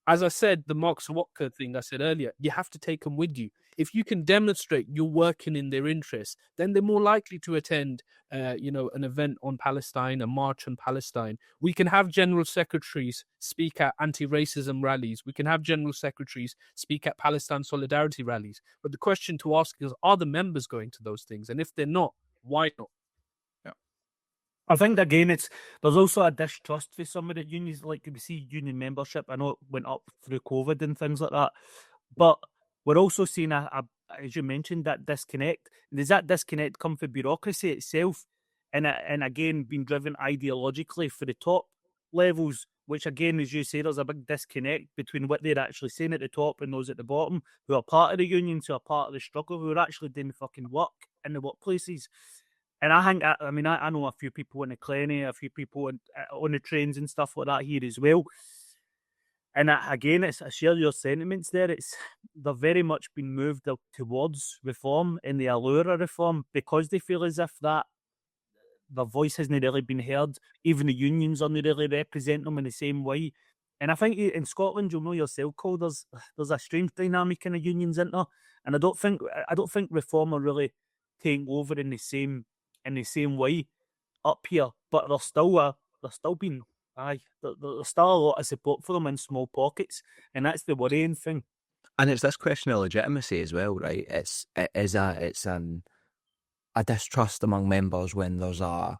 as I said, the Mark Sawatka thing I said earlier, you have to take them with you. If you can demonstrate you're working in their interest, then they're more likely to attend, an event on Palestine, a march on Palestine. We can have general secretaries speak at anti-racism rallies. We can have general secretaries speak at Palestine solidarity rallies. But the question to ask is, are the members going to those things? And if they're not, why not? I think, again, there's also a distrust for some of the unions. Like, we see union membership, I know it went up through COVID and things like that, but we're also seeing, as you mentioned, that disconnect. And does that disconnect come from bureaucracy itself? And again, being driven ideologically for the top levels, which, again, as you say, there's a big disconnect between what they're actually saying at the top and those at the bottom, who are part of the unions, who are part of the struggle, who are actually doing the fucking work in the workplaces. And I think, I know a few people in the Clenny, a few people on the trains and stuff like that here as well. And again, I share your sentiments there. They're very much been moved towards reform and the allure of reform, because they feel as if that their voice hasn't really been heard. Even the unions aren't really represent them in the same way. And I think in Scotland, you'll know yourself, Coll, there's a strange dynamic in the unions, isn't there? And I don't think reform are really taking over in the same way up here, but there's still a lot of support for them in small pockets, and that's the worrying thing. And it's this question of legitimacy as well, right? It's a distrust among members when there's a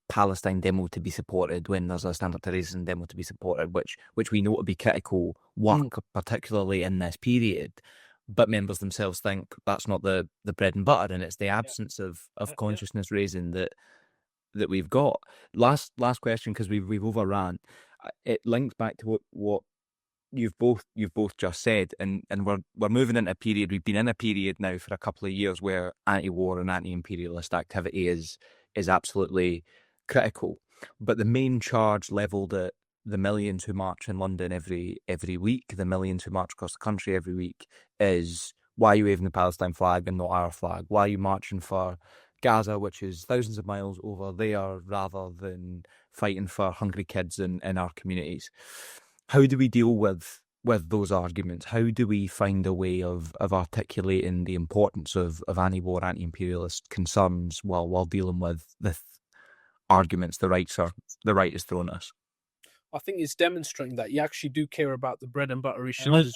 Palestine demo to be supported, when there's a Stand Up to Racism demo to be supported, which we know to be critical work, particularly in this period. But members themselves think that's not the bread and butter, and it's the absence of consciousness raising that we've got. Last question, because we've overran. It links back to what you've both just said, and we're moving into a period. We've been in a period now for a couple of years where anti-war and anti-imperialist activity is absolutely critical. But the main charge levelled at the millions who march in London every week, the millions who march across the country every week, is why are you waving the Palestine flag and not our flag? Why are you marching for Gaza, which is thousands of miles over there, rather than fighting for hungry kids in our communities? How do we deal with those arguments? How do we find a way of articulating the importance of anti-war, anti-imperialist concerns while dealing with the arguments the right is throwing us? I think it's demonstrating that you actually do care about the bread and butter issues.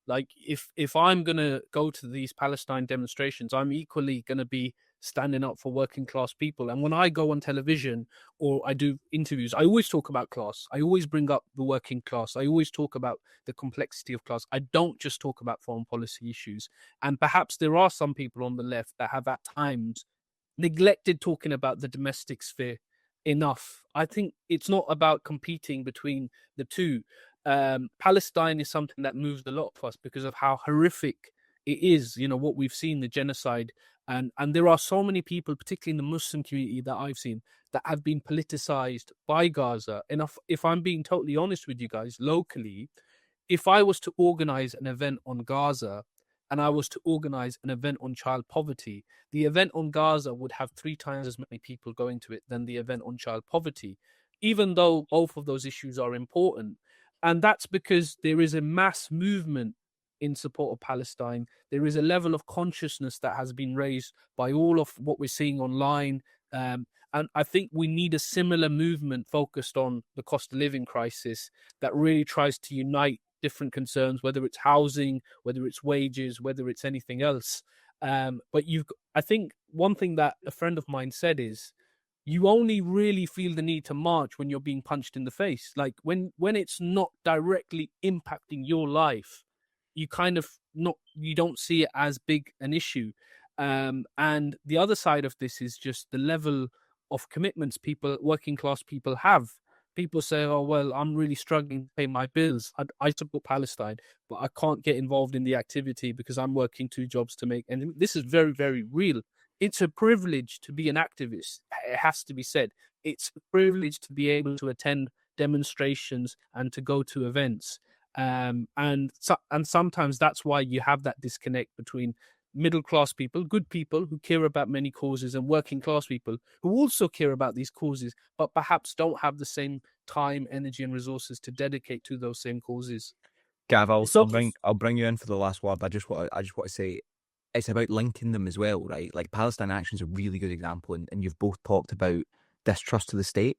Like, if I'm going to go to these Palestine demonstrations, I'm equally going to be standing up for working class people. And when I go on television or I do interviews, I always talk about class. I always bring up the working class. I always talk about the complexity of class. I don't just talk about foreign policy issues. And perhaps there are some people on the left that have at times neglected talking about the domestic sphere enough. I think it's not about competing between the two. Palestine is something that moves a lot of us because of how horrific it is, what we've seen, the genocide. And there are so many people, particularly in the Muslim community that I've seen, that have been politicized by Gaza. And if I'm being totally honest with you guys, locally, if I was to organize an event on Gaza and I was to organize an event on child poverty, the event on Gaza would have 3 times as many people going to it than the event on child poverty, even though both of those issues are important. And that's because there is a mass movement in support of Palestine. There is a level of consciousness that has been raised by all of what we're seeing online. And I think we need a similar movement focused on the cost of living crisis that really tries to unite different concerns, whether it's housing, whether it's wages, whether it's anything else. But I think one thing that a friend of mine said is, you only really feel the need to march when you're being punched in the face. Like when it's not directly impacting your life, you you don't see it as big an issue. And the other side of this is just the level of commitments working class people have. People say, oh, well, I'm really struggling to pay my bills. I support Palestine, but I can't get involved in the activity because I'm working 2 jobs to make. And this is very, very real. It's a privilege to be an activist. It has to be said. It's a privilege to be able to attend demonstrations and to go to events. And sometimes that's why you have that disconnect between middle class people, good people who care about many causes, and working class people who also care about these causes, but perhaps don't have the same time, energy, and resources to dedicate to those same causes. Gav, I'll bring you in for the last word. I just want to say, it's about linking them as well, right? Like Palestine Action is a really good example, and you've both talked about distrust of the state,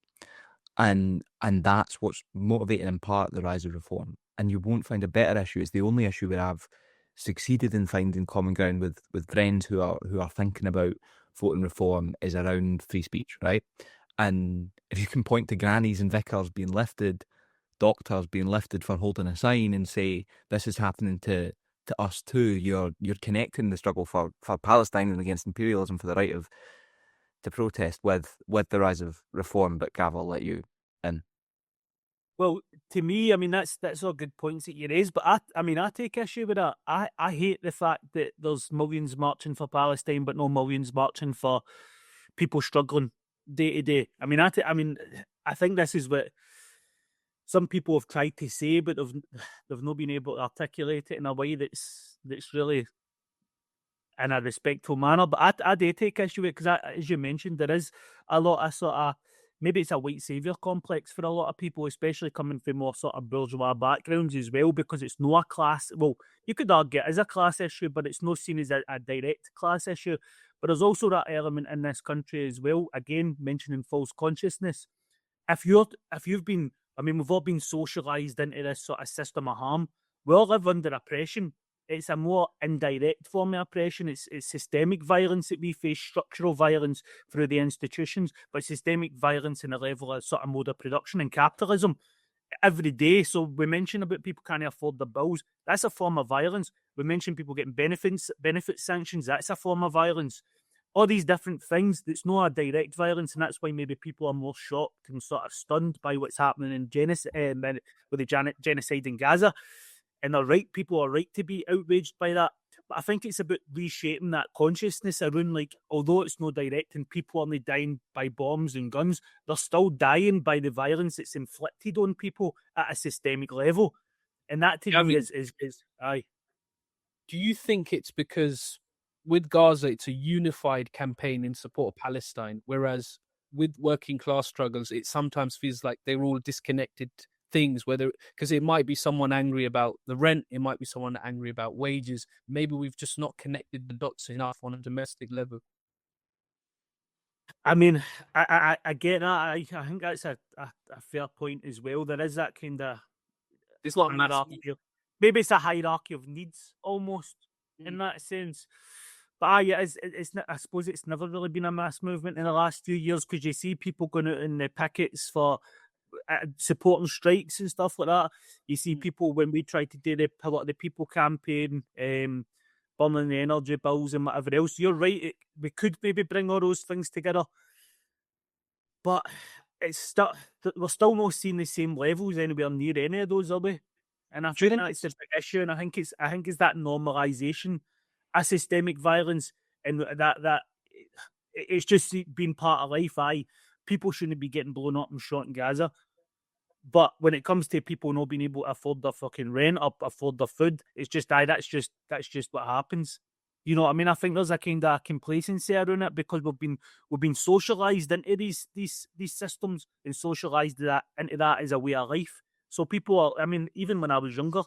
and that's what's motivating in part the rise of reform. And you won't find a better issue. It's the only issue where I've succeeded in finding common ground with friends who are thinking about voting reform is around free speech, right? And if you can point to grannies and vicars being lifted, doctors being lifted for holding a sign and say this is happening to us too, you're connecting the struggle for Palestine and against imperialism for the right to protest with the rise of reform. But Gav, I'll let you in. Well, to me, I mean, that's all good points that you raise, but I take issue with that. I hate the fact that there's millions marching for Palestine, but no millions marching for people struggling day to day. I mean, I think this is what some people have tried to say, but they've not been able to articulate it in a way that's really in a respectful manner. But I do take issue with it because, as you mentioned, there is a lot of sort of, maybe it's a white saviour complex for a lot of people, especially coming from more sort of bourgeois backgrounds as well, because it's not a class. Well, you could argue it is a class issue, but it's not seen as a direct class issue. But there's also that element in this country as well, again, mentioning false consciousness. If you've been, I mean, we've all been socialised into this sort of system of harm. We all live under oppression. It's a more indirect form of oppression. It's systemic violence that we face, structural violence through the institutions, but systemic violence in a level of sort of mode of production and capitalism every day. So we mention about people can't afford their bills. That's a form of violence. We mention people getting benefit sanctions. That's a form of violence. All these different things, that's not a direct violence, and that's why maybe people are more shocked and sort of stunned by what's happening in with the genocide in Gaza. And they're right, people are right to be outraged by that. But I think it's about reshaping that consciousness around, like, although it's no direct and people aren't dying by bombs and guns, they're still dying by the violence that's inflicted on people at a systemic level. And that to me is aye. Do you think it's because with Gaza, it's a unified campaign in support of Palestine, whereas with working class struggles, it sometimes feels like they're all disconnected things, whether because it might be someone angry about the rent, it might be someone angry about wages. Maybe we've just not connected the dots enough on a domestic level. I mean, I get that. I think that's a fair point as well. There is that kind of It's like hierarchy. Maybe it's a hierarchy of needs almost in that sense. But it's not, I suppose it's never really been a mass movement in the last few years because you see people going out in the pickets for supporting strikes and stuff like that. You see people when we try to do a lot of the people campaign, burning the energy bills and whatever else. You're right. We could maybe bring all those things together, but we're still not seeing the same levels anywhere near any of those, are we? And I think that's the big issue. And I think it's that normalization of systemic violence, and that it's just been part of life. People shouldn't be getting blown up and shot in Gaza. But when it comes to people not being able to afford their fucking rent or afford their food, it's just that's just what happens. You know what I mean? I think there's a kind of complacency around it because we've been socialized into these systems and socialized into that as a way of life. So people are, I mean, even when I was younger,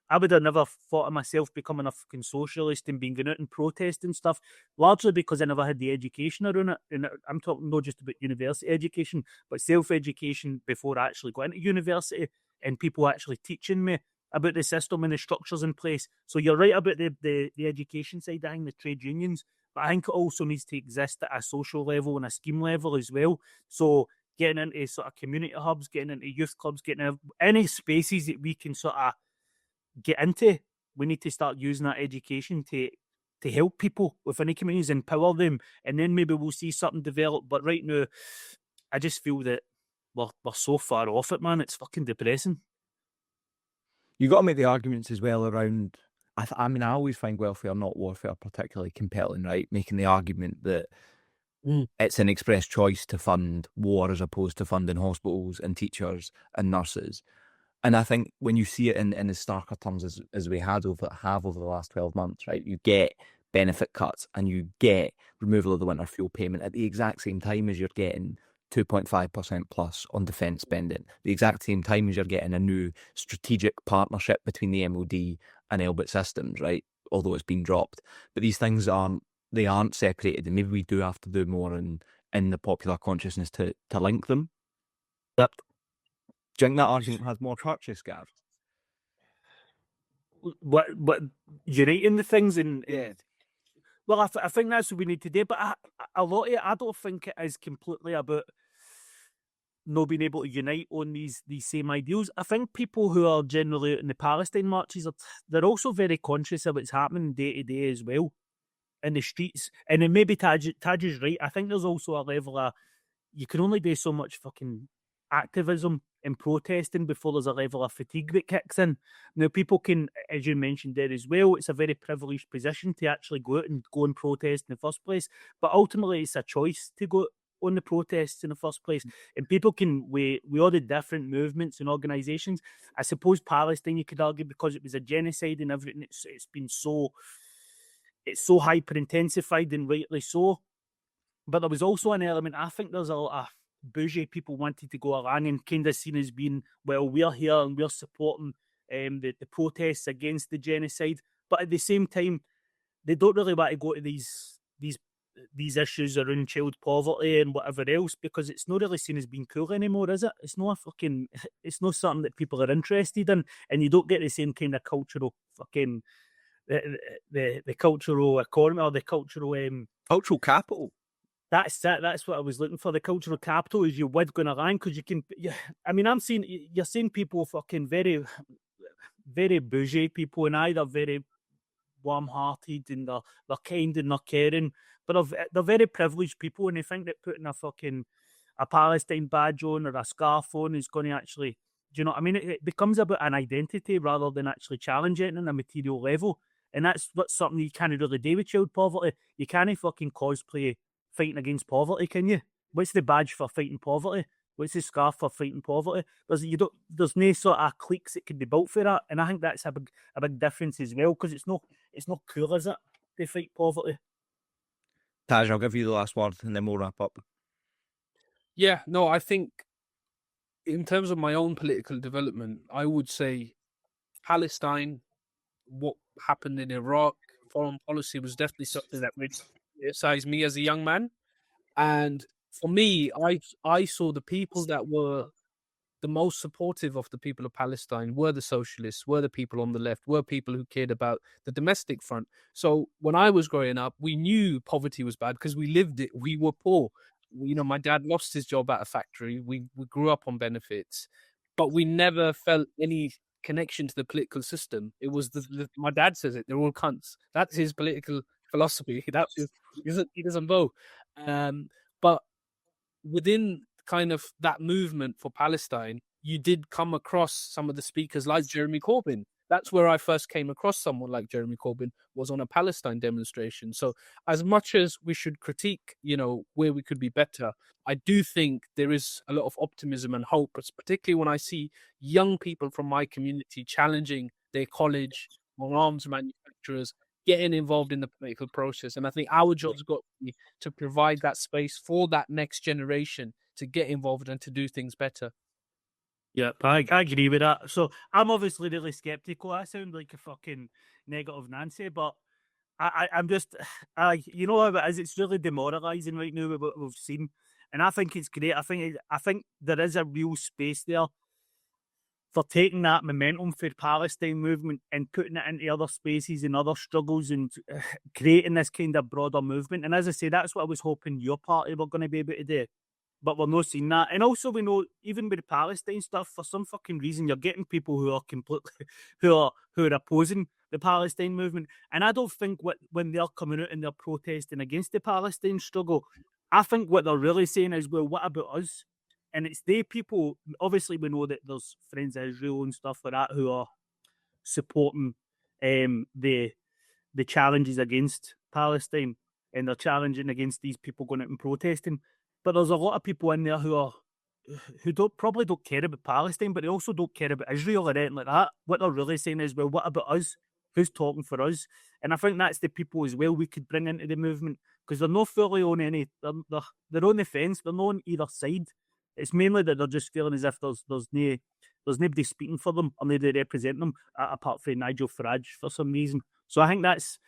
I would have never thought of myself becoming a fucking socialist and being going out and protest and stuff, largely because I never had the education around it. And I'm talking not just about university education, but self-education before I actually got into university and people actually teaching me about the system and the structures in place. So you're right about the education side, I think the trade unions, but I think it also needs to exist at a social level and a scheme level as well. So getting into sort of community hubs, getting into youth clubs, getting into any spaces that we can sort of get into, we need to start using that education to help people within the communities, empower them, and then maybe we'll see something develop. But right now, I just feel that we're so far off it, man. It's fucking depressing. You got to make the arguments as well around. I mean, I always find welfare, not warfare, particularly compelling. Right, making the argument that it's an express choice to fund war as opposed to funding hospitals and teachers and nurses. And I think when you see it in as starker terms as we have over the last 12 months, right, you get benefit cuts and you get removal of the winter fuel payment at the exact same time as you're getting 2.5% plus on defence spending, the exact same time as you're getting a new strategic partnership between the MOD and Elbit Systems, right, although it's been dropped. But these things aren't separated, and maybe we do have to do more in the popular consciousness to link them. Yep. Do you think that argument has more purchase, Gav? What uniting the things and yeah. Well, I think that's what we need to do. But a lot of it, I don't think it is completely about not being able to unite on these same ideals. I think people who are generally out in the Palestine marches they're also very conscious of what's happening day to day as well in the streets. And then maybe Taj is right. I think there's also a level of you can only do so much fucking activism and protesting before there's a level of fatigue that kicks in. Now, people can, as you mentioned there as well, it's a very privileged position to actually go out and protest in the first place. But ultimately, it's a choice to go on the protests in the first place. And people can, we all the different movements and organisations. I suppose Palestine, you could argue, because it was a genocide and everything, it's been so hyper intensified, and rightly so. But there was also an element, I think there's a lot of bougie people wanted to go Iranian, kind of seen as being, well, we're here and we're supporting the protests against the genocide. But at the same time, they don't really want to go to these issues around child poverty and whatever else, because it's not really seen as being cool anymore, is it? It's not it's not something that people are interested in, and you don't get the same kind of cultural fucking the cultural economy or the cultural capital. That's it. That's what I was looking for. The cultural capital is your word going around, because you can. I mean, you're seeing people fucking very, very bougie people, and either very warm-hearted and they're kind and they're caring, but they're very privileged people, and they think that putting a Palestine badge on or a scarf on is going to actually, do you know what I mean? It becomes about an identity rather than actually challenging it on a material level. And that's what's something you can't really do with child poverty. You can't fucking cosplay fighting against poverty, can you? What's the badge for fighting poverty? What's the scarf for fighting poverty? There's no sort of cliques that can be built for that, and I think that's a big difference as well, because it's not cool, is it, to fight poverty? Taj, I'll give you the last word and then we'll wrap up. Yeah, no, I think in terms of my own political development, I would say Palestine, what happened in Iraq, foreign policy was definitely something that really excited me as a young man. And for me, I saw the people that were the most supportive of the people of Palestine were the socialists, were the people on the left, were people who cared about the domestic front. So when I was growing up, we knew poverty was bad because we lived it. We were poor. My dad lost his job at a factory. We grew up on benefits, but we never felt any connection to the political system. It was my dad says it. They're all cunts. That's his political philosophy. He doesn't vote. But within kind of that movement for Palestine, you did come across some of the speakers like Jeremy Corbyn. That's where I first came across someone like Jeremy Corbyn, was on a Palestine demonstration. So as much as we should critique, where we could be better, I do think there is a lot of optimism and hope, particularly when I see young people from my community challenging their college or arms manufacturers, getting involved in the political process. And I think our job's got to be to provide that space for that next generation to get involved and to do things better. Yeah, I agree with that. So I'm obviously really skeptical. I sound like a fucking negative Nancy, but I'm just, you know how it is. It's really demoralising right now with what we've seen, and I think it's great. I think there is a real space there for taking that momentum for the Palestine movement and putting it into other spaces and other struggles and creating this kind of broader movement. And as I say, that's what I was hoping your party were going to be able to do. But we're not seeing that. And also we know, even with the Palestine stuff, for some fucking reason, you're getting people who are completely, who are opposing the Palestine movement. And I don't think when they're coming out and they're protesting against the Palestine struggle, I think what they're really saying is, well, what about us? And it's they people, obviously we know that there's Friends of Israel and stuff like that who are supporting the challenges against Palestine, and they're challenging against these people going out and protesting. But there's a lot of people in there who probably don't care about Palestine, but they also don't care about Israel or anything like that. What they're really saying is, well, what about us? Who's talking for us? And I think that's the people as well we could bring into the movement, because they're not fully on any. They're on the fence. They're not on either side. It's mainly that they're just feeling as if there's nobody speaking for them or nobody representing them apart from Nigel Farage for some reason. So I think that's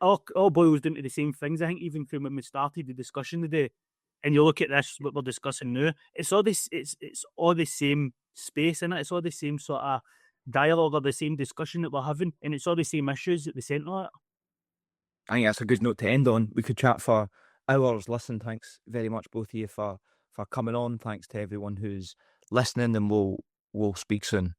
all boils down to the same things. I think even from when we started the discussion today, and you look at this, what we're discussing now, it's all the same space in it. It's all the same sort of dialogue or the same discussion that we're having, and it's all the same issues at the centre of it. I think that's a good note to end on. We could chat for hours. Listen, thanks very much both of you for coming on. Thanks to everyone who's listening, and we'll speak soon.